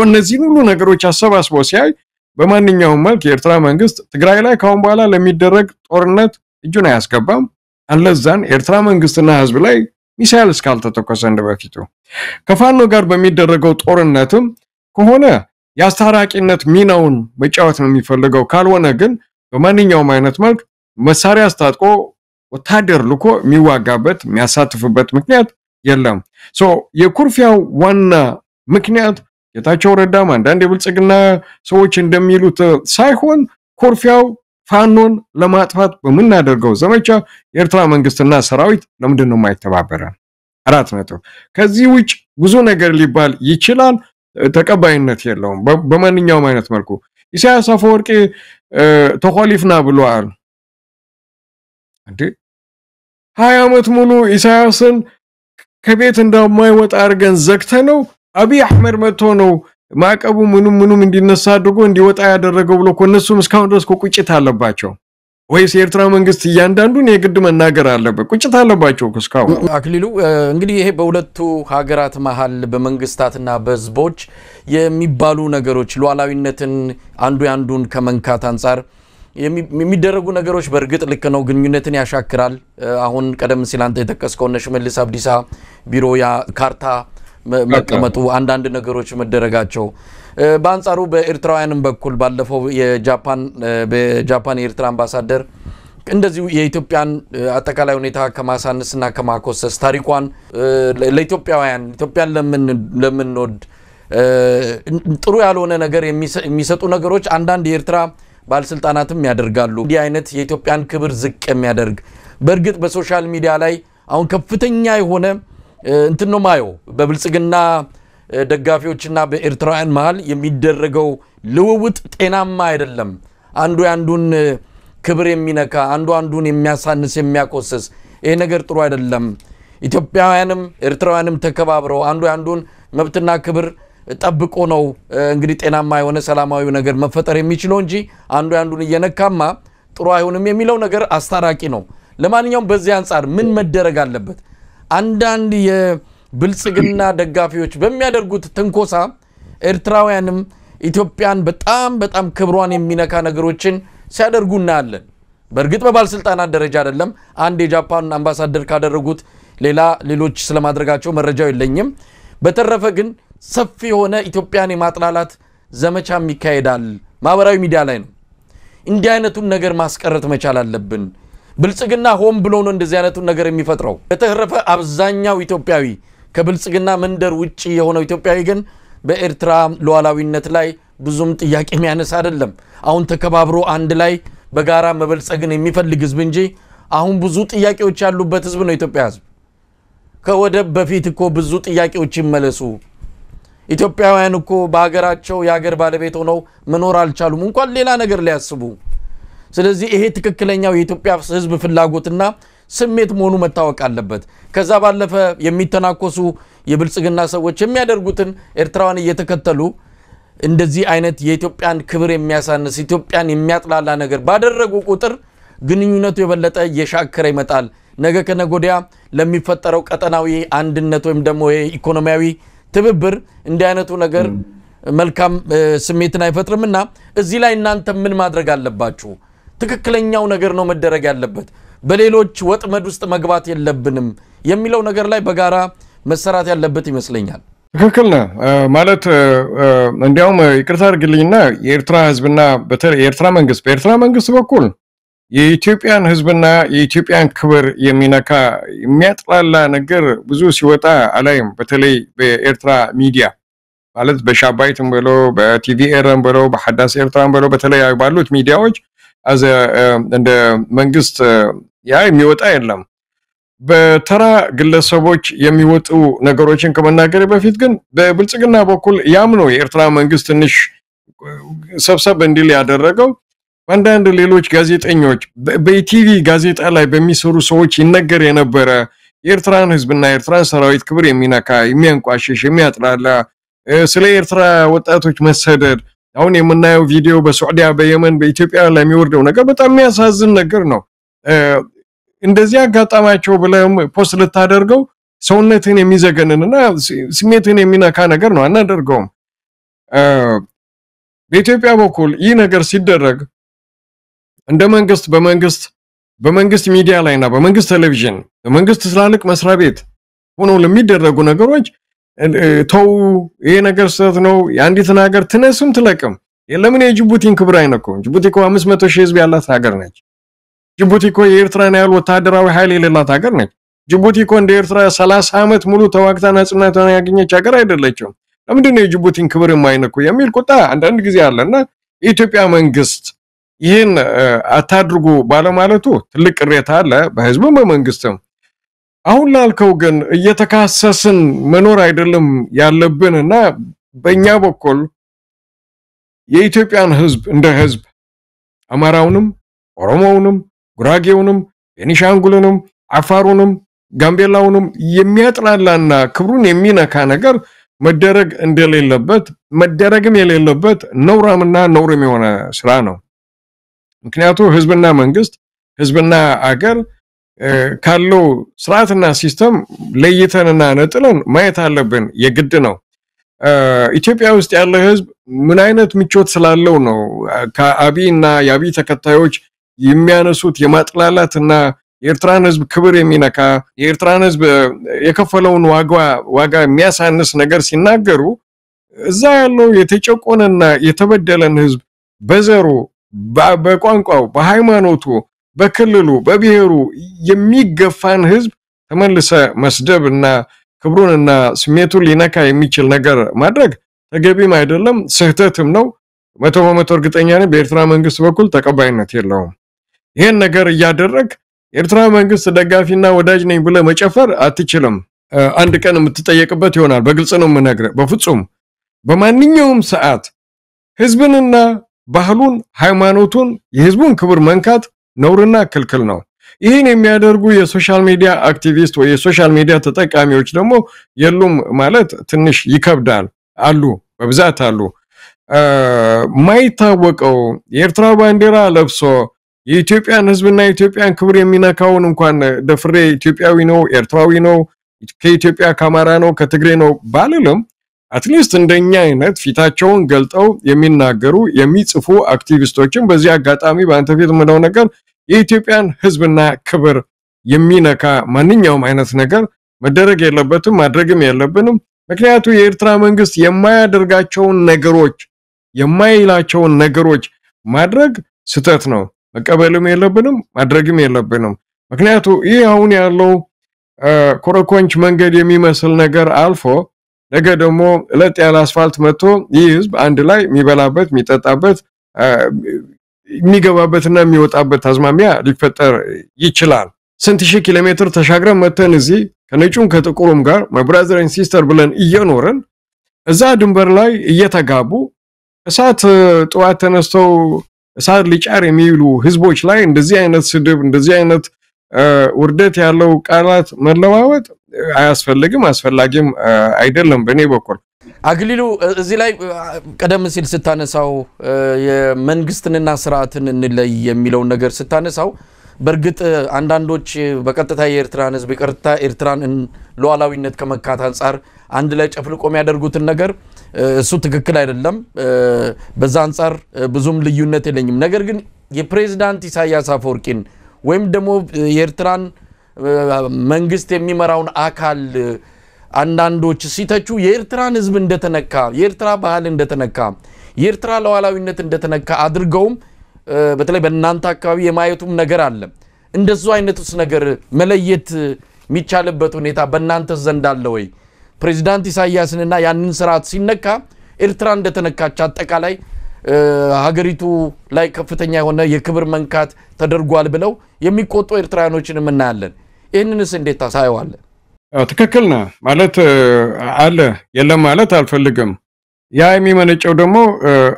እነዚህ ሁሉ ነገሮች አሰባስቦ ሲያይ በማንኛውም መልክ የኤርትራ መንግስት ትግራይ ላይ ካሁን በኋላ ለሚደረግ ጦርነት እጁን አያስገባም አለዛን ኤርትራ መንግስትና ህዝብ ላይ ሚሳኤል እስካልተተኮሰ እንደበፊቱ ከፋኖ ጋር በሚደረገው ጦርነትም ከሆነ ያስታራቂነት ሚናውን መጫወት ነው የሚፈልገው ካልሆነ ግን በማንኛውም አይነት መልክ መሳሪያ አስታጥቆ ወታደር ልኮ የሚዋጋበት የሚያሳትፍበት ምክንያት የለም የኩርፊያው ዋና ምክንያት የታቸው ረዳም አንዳንድ የብልጽግና ሰዎች እንደሚሉት ሳይሆን ኩርፊያው ፋኖን ለማጥፋት በመናደርገው ዘመቻ የኤርትራ መንግስትና ሰራዊት ለምንድነው የማይተባበረን አራት ነጥብ ከዚህ ውጭ ብዙ ነገር ሊባል ይችላል ተቀባይነት የለውም በማንኛውም አይነት መልኩ ኢሳያስ አፈወርቂ ተخالفና ብሏል እንዴ 20 ዓመት ሙሉ ኢሳያስን ከቤት እንደማይወጣ አርገን ዘግተነው አብይ አህመድ መጥቶ ነው ማቀቡ ምንም እንዲነሳ አድርጎ እንዲወጣ ያደረገው ብሎ ኮነሱም እስካሁን ድረስ ቁጭት አለባቸው ወይስ የኤርትራ መንግስት እያንዳንዱን የግድ መናገር አለበት ቁጭት አለባቸው እስካሁን አክሊሉ እንግዲህ ይሄ በሁለቱ ሀገራት መሃል በመንግስታትና በህዝቦች የሚባሉ ነገሮች ሉዓላዊነትን አንዱ ያንዱን ከመንካት አንፃር የሚደረጉ ነገሮች በርግጥ ልክ ነው ግንኙነትን ያሻክራል አሁን ቀደም ሲል አንተ የተከስከው ሽመልስ አብዲሳ ቢሮ ያ ካርታ መቀመጡ አንዳንድ ነገሮች መደረጋቸው በአንጻሩ በኤርትራውያንም በኩል ባለፈው በጃፓን የኤርትራ አምባሳደር እንደዚሁ የኢትዮጵያን አጠቃላይ ሁኔታ ከማሳነስና ከማኮሰስ ታሪኳን ለኢትዮጵያውያን ኢትዮጵያን ለምንወድ ጥሩ ያልሆነ ነገር የሚሰጡ ነገሮች አንዳንድ የኤርትራ ባለስልጣናትም ያደርጋሉ እንዲህ አይነት የኢትዮጵያን ክብር ዝቅ የሚያደርግ በርግጥ በሶሻል ሚዲያ ላይ አሁን ከፍተኛ የሆነ እንትን ነው ማየው በብልጽግና ደጋፊዎችና በኤርትራውያን መሃል የሚደረገው ልውውጥ ጤናማ አይደለም አንዱ ያንዱን ክብር የሚነካ አንዱን የሚያሳንስ የሚያቆስስ ይሄ ነገር ጥሩ አይደለም ኢትዮጵያውያንም ኤርትራውያንም ተከባብረው አንዱ ያንዱን መብትና ክብር ጠብቆ ነው እንግዲህ ጤናማ የሆነ ሰላማዊ ነገር መፈጠር የሚችለው እንጂ አንዱ ያንዱን እየነካማ ጥሩ አይሆንም የሚለው ነገር አስታራቂ ነው ለማንኛውም በዚህ አንፃር ምን መደረግ አለበት አንዳንድ የብልጽግና ደጋፊዎች በሚያደርጉት ትንኮሳ ኤርትራውያንም ኢትዮጵያን በጣም ክብሯን የሚነካ ነገሮችን ሲያደርጉና አለን በርግጥ በባለስልጣናት ደረጃ አይደለም አንድ የጃፓን አምባሳደር ካደረጉት ሌሎች ስለማድረጋቸው መረጃው የለኝም በተረፈ ግን ሰፊ የሆነ ኢትዮጵያን የማጥላላት ዘመቻም ይካሄዳል ማህበራዊ ሚዲያ ላይ ነው እንዲህ አይነቱን ነገር ማስቀረት መቻል አለብን ብልጽግና ሆም ብሎ ነው እንደዚህ አይነቱን ነገር የሚፈጥረው በተረፈ አብዛኛው ኢትዮጵያዊ ከብልጽግና መንደር ውጪ የሆነው ኢትዮጵያዊ ግን በኤርትራ ሉዓላዊነት ላይ ብዙም ጥያቄ የሚያነሳ አይደለም አሁን ተከባብሮ አንድ ላይ በጋራ መበልጸግን የሚፈልግ ህዝብ እንጂ አሁን ብዙ ጥያቄዎች ያሉበት ህዝብ ነው ኢትዮጵያ ህዝብ ከወደብ በፊት እኮ ብዙ ጥያቄዎች ይመለሱ ኢትዮጵያውያን እኮ በአገራቸው ያገር ባለቤት ሆነው መኖር አልቻሉም እንኳን ሌላ ነገር ሊያስቡ ስለዚህ ይሄ ትክክለኛው የኢትዮጵያ ህዝብ ፍላጎትና ስሜት መሆኑ መታወቅ አለበት ከዛ ባለፈ የሚተናኮሱ የብልጽግና ሰዎች የሚያደርጉትን ኤርትራውያን እየተከተሉ እንደዚህ አይነት የኢትዮጵያን ክብር የሚያሳንስ ኢትዮጵያን የሚያጥላላ ነገር ባደረጉ ቁጥር ግንኙነቱ የበለጠ የሻከረ ይመጣል ነገ ከነጎዲያ ለሚፈጠረው ቀጠናዊ አንድነት ወይም ደግሞ ኢኮኖሚያዊ ትብብር እንዲህ አይነቱ ነገር መልካም ስሜትን አይፈጥርምና እዚህ ላይ እናንተ ምን ማድረግ አለባችሁ ትክክለኛው ነገር ነው መደረግ ያለበት በሌሎች ወጥመድ ውስጥ መግባት የለብንም የሚለው ነገር ላይ በጋራ መሰራት ያለበት ይመስለኛል ትክክል ነው ማለት እንዲያውም ይቅርታ አድርግልኝና የኤርትራ ህዝብና በተለይ የኤርትራ መንግስት በኩል የኢትዮጵያን ህዝብና የኢትዮጵያን ክብር የሚነካ የሚያጥላላ ነገር ብዙ ሲወጣ አላይም በተለይ በኤርትራ ሚዲያ ማለት በሻባይትም ብሎ በቲቪኤርን ብሎ በሐዳስ ኤርትራን ብሎ በተለይ ባሉት ሚዲያዎች እንደ መንግስት ያ የሚወጣ የለም በተራ ግለሰቦች የሚወጡ ነገሮችን ከመናገር በፊት ግን በብልጽግና በኩል ያምኖ የኤርትራ መንግስት ትንሽ ሰብሰብ እንዲል ያደረገው አንዳንድ ሌሎች ጋዜጠኞች በኢቲቪ ጋዜጣ ላይ በሚሰሩ ሰዎች ይነገር የነበረ የኤርትራን ህዝብና የኤርትራን ሰራዊት ክብር የሚነካ የሚያንቋሽሽ የሚያጥላላ ስለ ኤርትራ ወጣቶች መሰደድ አሁን የምናየው ቪዲዮ በሳዑዲያ በየመን በኢትዮጵያ ላይ የሚወርደው ነገር በጣም የሚያሳዝን ነገር ነው እንደዚህ አጋጣማቸው ብለም ፖስት ልታደርገው ሰውነትን የሚዘገንንና ስሜትን የሚነካ ነገር ነው አናደርገውም በኢትዮጵያ በኩል ይህ ነገር ሲደረግ እንደ በመንግስት ሚዲያ ላይና በመንግስት ቴሌቪዥን በመንግስት ትላልቅ መስሪያ ቤት ሆኖ ለሚደረጉ ነገሮች ተው ይሄ ነገር ስህተት ነው የአንዲትን ሀገር ትነስም ትለቅም ለምን የጅቡቲን ክብር አይነኩም ጅቡቲ እኮ 500 ሺህ ህዝብ ያላት ሀገር ነች ጅቡቲ እኮ የኤርትራን ያህል ወታደራዊ ኃይል የሌላት ሀገር ነች ጅቡቲ እኮ እንደ ኤርትራ 30 ዓመት ሙሉ ተዋግታ ነጻነቷን ያገኘች ሀገር አይደለችም ለምንድነው የጅቡቲን ክብር የማይነኩ የሚል ቁጣ አንዳንድ ጊዜ አለና የኢትዮጵያ መንግስት ይሄን አታድርጉ ባለማለቱ ትልቅ ቅሬታ አለ በህዝቡም በመንግስትም አሁን ላልከው ግን እየተካሰስን መኖር አይደለም ያለብንና በእኛ በኩል የኢትዮጵያን ህዝብ እንደ ህዝብ አማራውንም ኦሮሞውንም ጉራጌውንም ቤኒሻንጉልንም አፋሩንም ጋምቤላውንም የሚያጥላላና ክብሩን የሚነካ ነገር መደረግ እንደሌለበት መደረግም የሌለበት ነውራምና ነውርም የሆነ ስራ ነው ምክንያቱም ህዝብና መንግስት ህዝብና አገር ካለው ስርዓትና ሲስተም ለይተንና ነጥለን ማየት አለብን የግድ ነው ኢትዮጵያ ውስጥ ያለ ህዝብ ምን አይነት ምቾት ስላለው ነው ከአቢና ያቢ ተከታዮች የሚያነሱት የማጥላላትና የኤርትራን ህዝብ ክብር የሚነካ የኤርትራን ህዝብ የከፈለውን ዋጋ የሚያሳንስ ነገር ሲናገሩ እዛ ያለው የተጨቆነና የተበደለን ህዝብ በዘሩ በቋንቋው በሃይማኖቱ በክልሉ በብሔሩ የሚገፋን ህዝብ ተመልሰ መስደብና ክብሩንና ስሜቱን ሊነካ የሚችል ነገር ማድረግ ተገቢም አይደለም ስህተትም ነው 100% እርግጠኛ ነኝ በኤርትራ መንግስት በኩል ተቀባይነት የለውም ይሄን ነገር ያደረግ ኤርትራ መንግስት ደጋፊና ወዳጅ ነኝ ብለ መጨፈር አትችልም አንድ ቀን የምትጠየቅበት ይሆናል በግልጽ ነው የምነግርህ በፍጹም በማንኛውም ሰዓት ህዝብንና ባህሉን ሃይማኖቱን የህዝቡን ክብር መንካት ነውርና ክልክል ነው ይሄን የሚያደርጉ የሶሻል ሚዲያ አክቲቪስት ወይ የሶሻል ሚዲያ ተጠቃሚዎች ደግሞ የሉም ማለት ትንሽ ይከብዳል አሉ በብዛት አሉ ማይታወቀው የኤርትራ ባንዲራ ለብሶ የኢትዮጵያን ህዝብና የኢትዮጵያን ክብር የሚነካውን እንኳን ደፍሬ ኢትዮጵያዊ ነው ኤርትራዊ ነው ከኢትዮጵያ ከአማራ ነው ከትግሬ ነው ባልልም አትሊስት እንደኛ አይነት ፊታቸውን ገልጠው የሚናገሩ የሚጽፉ አክቲቪስቶችን በዚህ አጋጣሚ በአንተ ፊት ምለው ነገር የኢትዮጵያን ህዝብና ክብር የሚነካ ማንኛውም አይነት ነገር መደረግ የለበትም ማድረግም የለብንም ምክንያቱም የኤርትራ መንግስት የማያደርጋቸውን ነገሮች የማይላቸውን ነገሮች ማድረግ ስተት ነው መቀበልም የለብንም ማድረግም የለብንም ምክንያቱም ይሄ አሁን ያለው ኮረኮንች መንገድ የሚመስል ነገር አልፎ ነገ ደግሞ ለጥ ያለ አስፋልት መጥቶ ይህ ህዝብ አንድ ላይ የሚበላበት የሚጠጣበት የሚገባበትና የሚወጣበት አዝማሚያ ሊፈጠር ይችላል ስንት ሺህ ኪሎ ሜትር ተሻግረን መተን እዚህ ከነጩም ከጥቁሩም ጋር my brother and sister ብለን እየኖርን እዛ ድንበር ላይ እየተጋቡ እሳት ጠዋት ተነስተው እሳት ሊጫር የሚሉ ህዝቦች ላይ እንደዚህ አይነት ስድብ እንደዚህ አይነት ውርደት ያለው ቃላት መለዋወጥ አያስፈልግም አስፈላጊም አይደለም በኔ በኩል አግሊሉ እዚህ ላይ ቀደም ሲል ስታነሳው የመንግስትንና ስርዓትን እንለይ የሚለው ነገር ስታነሳው በርግጥ አንዳንዶች በቀጥታ የኤርትራን ህዝብ ይቀርታ ኤርትራን ሉዓላዊነት ከመካት አንፃር አንድ ላይ ጨፍልቆ የሚያደርጉትን ነገር እሱ ትክክል አይደለም በዛ አንፃር ብዙም ልዩነት የለኝም ነገር ግን የፕሬዝዳንት ኢሳያስ አፈወርቂን ወይም ደግሞ የኤርትራን መንግስት የሚመራውን አካል አንዳንዶች ሲተቹ የኤርትራን ህዝብ እንደተነካ የኤርትራ ባህል እንደተነካ የኤርትራ ሉዓላዊነት እንደተነካ አድርገውም በተለይ በእናንተ አካባቢ የማየቱም ነገር አለ እንደዚህ አይነቱስ ነገር መለየት የሚቻልበት ሁኔታ በእናንተ ዘንድ አለ ወይ ፕሬዝዳንት ኢሳያስንና ያንን ስርዓት ሲነካ ኤርትራ እንደተነካች አጠቃላይ ሀገሪቱ ላይ ከፍተኛ የሆነ የክብር መንካት ተደርጓል ብለው የሚቆጡ ኤርትራውያኖችን እናያለን ይሄንንስ እንዴት ታሳየዋለህ ትክክል ነው ማለት አለ የለም ማለት አልፈልግም ያ የሚመነጨው ደግሞ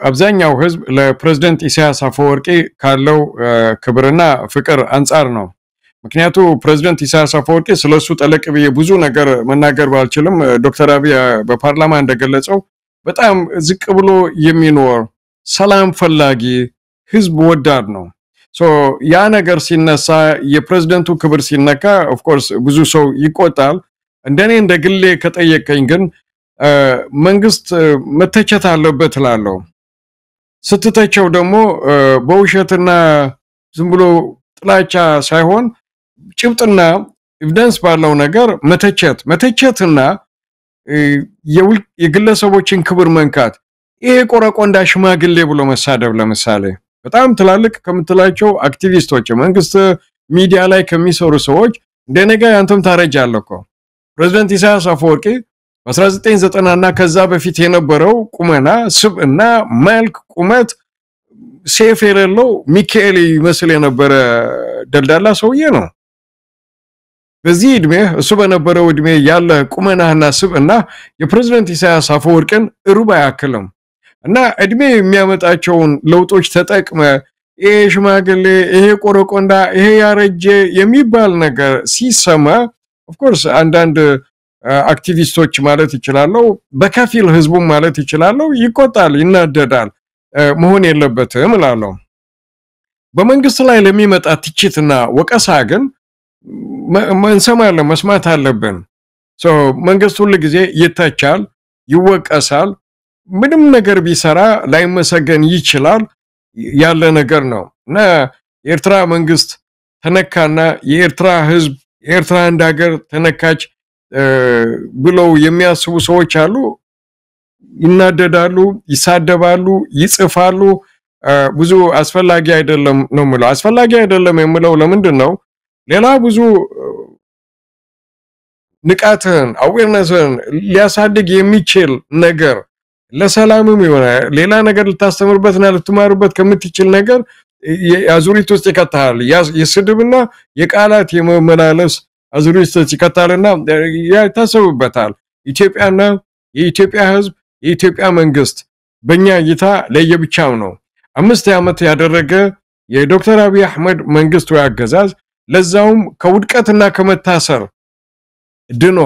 አብዛኛው ህዝብ ለፕሬዝዳንት ኢሳያስ አፈወርቂ ካለው ክብርና ፍቅር አንፃር ነው ምክንያቱም ፕሬዝዳንት ኢሳያስ አፈወርቂ ስለሱ ጠለቅ ብዬ ብዙ ነገር መናገር ባልችልም ዶክተር አብይ በፓርላማ እንደገለጸው በጣም ዝቅ ብሎ የሚኖር ሰላም ፈላጊ ህዝብ ወዳድ ነው ሶ ያ ነገር ሲነሳ የፕሬዝዳንቱ ክብር ሲነካ ኦፍ ኮርስ ብዙ ሰው ይቆጣል እንደኔ እንደግሌ ከጠየቀኝ ግን መንግስት መተቸት አለበት ላለው ስትተቸው ደግሞ በውሸትና ዝም ብሎ ጥላቻ ሳይሆን ጭብጥና ኤቪደንስ ባለው ነገር መተቸትና የግለሰቦችን ክብር መንካት ይሄ ቆረቆንዳ ሽማግሌ ብሎ መሳደብ ለምሳሌ በጣም ትላልቅ ከምትላቸው አክቲቪስቶች መንግስት ሚዲያ ላይ ከሚሰሩ ሰዎች እንደነጋ ያንተም ታረጃለኮ ፕሬዝዳንት ኢሳያስ አፈወርቂ በ1990 እና ከዛ በፊት የነበረው ቁመና ስብና መልክ ቁመት ሴፍ የሌለው ሚካኤል ይመስል የነበረ ደልዳላ ሰውዬ ነው በዚህ እድሜ እሱ በነበረው እድሜ ያለ ቁመናና ስብና የፕሬዝዳንት ኢሳያስ አፈወርቂን ሩባ ያክልም እና እድሜ የሚያመጣቸውን ለውጦች ተጠቅመ ይሄ ሽማግሌ ይሄ ቆረቆንዳ ይሄ ያረጀ የሚባል ነገር ሲሰማ ኦፍ ኮርስ አንዳንድ አክቲቪስቶች ማለት ይችላል በከፊል ህዝቡ ማለት ይችላል ይቆጣል ይናደዳል መሆን የለበትም እላለሁ በመንግስት ላይ ለሚመጣ ትችትና ወቀሳ ግን መንሰማለን መስማት አለብን ሶ መንግስት ሁሉ ጊዜ ይተቻል ይወቀሳል ምንም ነገር ቢሰራ ላይመሰገን ይችላል ያለ ነገር ነው እና የኤርትራ መንግስት ተነካና የኤርትራ ህዝብ የኤርትራ ሀገር ተነካች ብለው የሚያስቡ ሰዎች አሉ ይናደዳሉ ይሳደባሉ ይጽፋሉ ብዙ አስፈላጊ አይደለም ነው ማለት አስፈላጊ አይደለም የምለው ለምንድነው ሌላ ብዙ ንቃትን አዌርነስን ሊያሳድግ የሚችል ነገር ለሰላምም ይሆነ ሌላ ነገር ልታስተምርበትና ልትማርበት ከምትችል ነገር ያዙሪት ውስጥ ይከታል የስድብና የቃላት የመመላለስ አዙሪት ውስጥ ይከታልና ያታሰቡበታል ኢትዮጵያና የኢትዮጵያ ህዝብ የኢትዮጵያ መንግስት በእኛ እይታ ለየብቻው ነው 5 ዓመት ያደረገ የዶክተር አብይ አህመድ መንግስት ያገዛዝ ለዛውም ከውድቀትና ከመታሰር ድኖ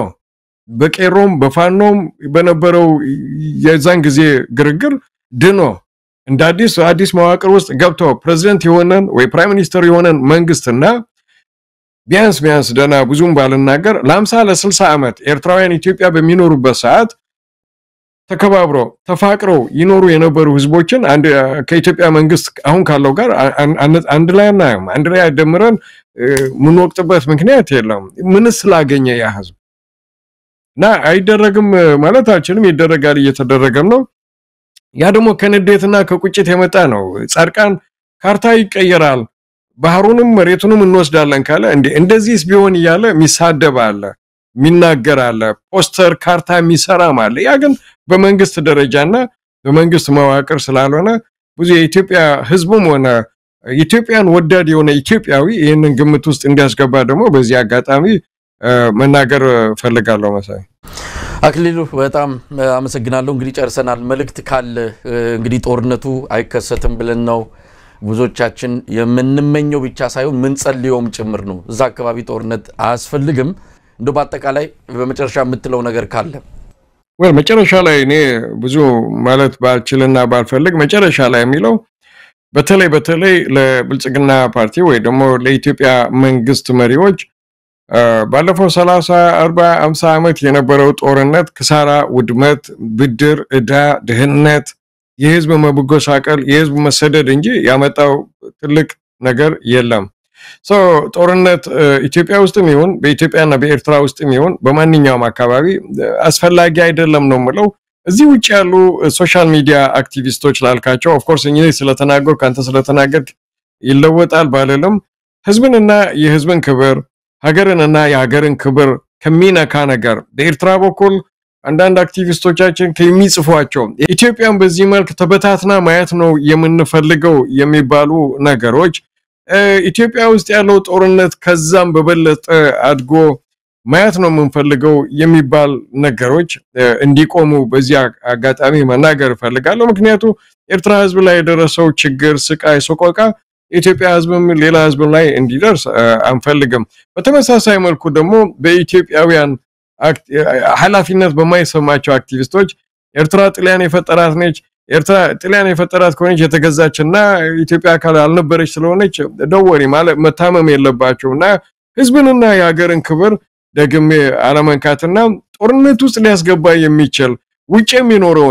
በቄሮም በፋኖም በነበረው የዛን ጊዜ ግርግር ድኖ እንደ አዲስ መዋቅር ውስጥ ገብቶ ፕሬዝዳንት የሆነን ወይ ፕራይም ሚኒስተር የሆነን መንግስትና ቢያንስ ደና ብዙም ባልናገር ለ50 ለ60 ዓመት ኤርትራውያን ኢትዮጵያ በሚኖሩበት ሰዓት ተከባብሮ ተፋቅረው ይኖሩ የነበሩ ህዝቦችን ከኢትዮጵያ መንግስት አሁን ካለው ጋር አንድ ላይ ያደምረን ምን ወቅትበት ምክንያት የለም ምን ስላገኘ ያ ህዝብ ና አይደረግም ማለት አልችልም ይደረጋል እየተደረገም ነው ያ ደግሞ ከንዴትና ከቁጭት የመጣ ነው ጻድቃን ካርታ ይቀየራል ባህሩንም መሬቱንም እንወስዳለን ካለ እንደዚህስ ቢሆን ይያለ ሚሳደባለ ሚናገራለ ፖስተር ካርታ ሚሰራማለ ያ ግን በመንግስት ደረጃና በመንግስት መዋቅር ስላልሆነ ብዙ የኢትዮጵያ ህዝቡም ሆነ ኢትዮጵያን ወዳድ የሆነ ኢትዮጵያዊ ይሄንን ግምት ውስጥ እንዲያስገባ ደግሞ በዚህ አጋጣሚ መናገር ፈልጋለሁ መሳይ አክሊሉ በጣም አመሰግናለሁ እንግዲህ ጨርሰናል መልእክት ካለ እንግዲህ ጦርነቱ አይከሰትም ብለን ነው ብዙዎቻችን የምንመኘው ብቻ ሳይሆን ምን ጸልዮም ጭምር ነው እዛ አካባቢ ጦርነት አያስፈልግም እንደው በአጠቃላይ በመጨረሻ የምትለው ነገር ካለ መጨረሻ ላይ እኔ ብዙ ማለት ባልችልና ባልፈልግ መጨረሻ ላይ የሚለው በተለይ ለብልጽግና ፓርቲ ወይ ደግሞ ለኢትዮጵያ መንግስት መሪዎች ባለፈው 30 40 50 ዓመት የነበረው ጦርነት ክሳራ ውድመት ብድር እዳ ድህነት የህዝብ መብጎሳቀል የህዝብ መሰደድ እንጂ ያመጣው ትልቅ ነገር የለም ጦርነት ኢትዮጵያ ውስጥም ይሁን በኢትዮጵያና በኤርትራ ውስጥም ይሁን በማንኛውም አካባቢ አስፈላጊ አይደለም ነው ማለት እዚህ ውጭ ያሉ ሶሻል ሚዲያ አክቲቪስቶች ላልካቸው ኦፍ ኮርስ እኔ ስለተናገርኩ አንተ ስለተናገርክ ይለወጣል ባለለም ህዝብንና የህዝብን ክብር ሀገርንና የሀገርን ክብር ከሚነካ ነገር በኤርትራ በኩል አንዳንድ አክቲቪስቶቻችን ከሚጽፏቸው ኢትዮጵያን በዚህ መልክ ተበታትና ማየት ነው የምንፈልገው የሚባሉ ነገሮች ኢትዮጵያ ውስጥ ያለው ጦርነት ከዛም በበለጠ አድጎ ማየት ነው የምንፈልገው የሚባል ነገሮች እንዲቆሙ በዚህ አጋጣሚ መናገር ፈልጋለሁ ምክንያቱም ኤርትራ ህዝብ ላይ የደረሰው ችግር ስቃይ ሰቆቃ ኢትዮጵያ ህዝብም ሌላ ህዝብ ላይ እንዲደርስ አንፈልግም በተመሳሳይ መልኩ ደግሞ በኢትዮጵያውያን ኃላፊነት በማይሰማቸው አክቲቪስቶች ኤርትራ ጥሊያን የፈጠራት ነች ኤርትራ ጥሊያን የፈጠራት ከሆነች የተገዛችና ኢትዮጵያ አካል አልነበረች ስለሆነች ደወሪ ማለት መታመም የለባቸውና ህዝብንና የሀገርን ክብር ደግሜ አለመንካትና ጦርነት ውስጥ ሊያስገባ የሚችል ውጭ የሚኖረው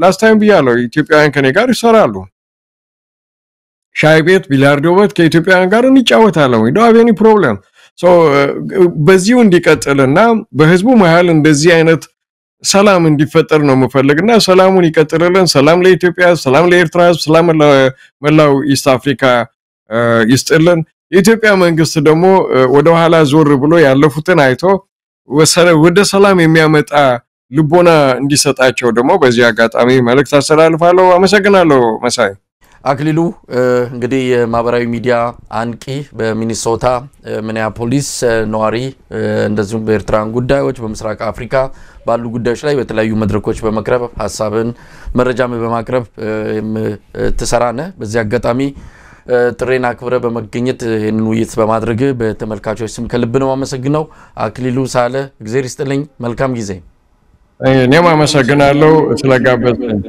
ላስት ታይም ቢያለው ኢትዮጵያውያን ከኔ ጋር ይሰራሉ ሻይ ቤት ቢላርዶ ቤት ከኢትዮጵያውያን ጋር እንጫወታለን we don't have any problem so በዚሁ እንዲቀጥልና በህዝቡ መሃል እንደዚህ አይነት ሰላም እንዲፈጠር ነው መፈልግና ሰላሙን ይቀጥልልን ሰላም ለኢትዮጵያ ሰላም ለኤርትራ ሰላም ለመላው ኢስት አፍሪካ ይስጥልን የኢትዮጵያ መንግስት ደግሞ ወደ ኋላ ዞር ብሎ ያለፉትን አይቶ ወደ ሰላም የሚያመጣ ልቦና እንዲሰጣቸው ደግሞ በዚህ አጋጣሚ መልእክት አስተላልፋለሁ አመሰግናለሁ መሳይ አክሊሉ እንግዲህ የማህበራዊ ሚዲያ አንቂ በሚኒሶታ ሚኒያፖሊስ ነዋሪ እንደዚሁም በኤርትራን ጉዳዮች በምስራቅ አፍሪካ ባሉ ጉዳዮች ላይ በተለያዩ መድረኮች በመቅረብ ሐሳብን መረጃም በማቅረብ ተሰራነ በዚህ አጋጣሚ ጥሬና ክብረ በመገኘት ይህንን ውይይት በማድረግ በተመልካቾች ስም ከልብ ነው አመሰግናለሁ አክሊሉ ሳለ እግዚአብሔር ይስጥልኝ መልካም ጊዜ እኔም አመሰግናለሁ ስለጋበዝከኝ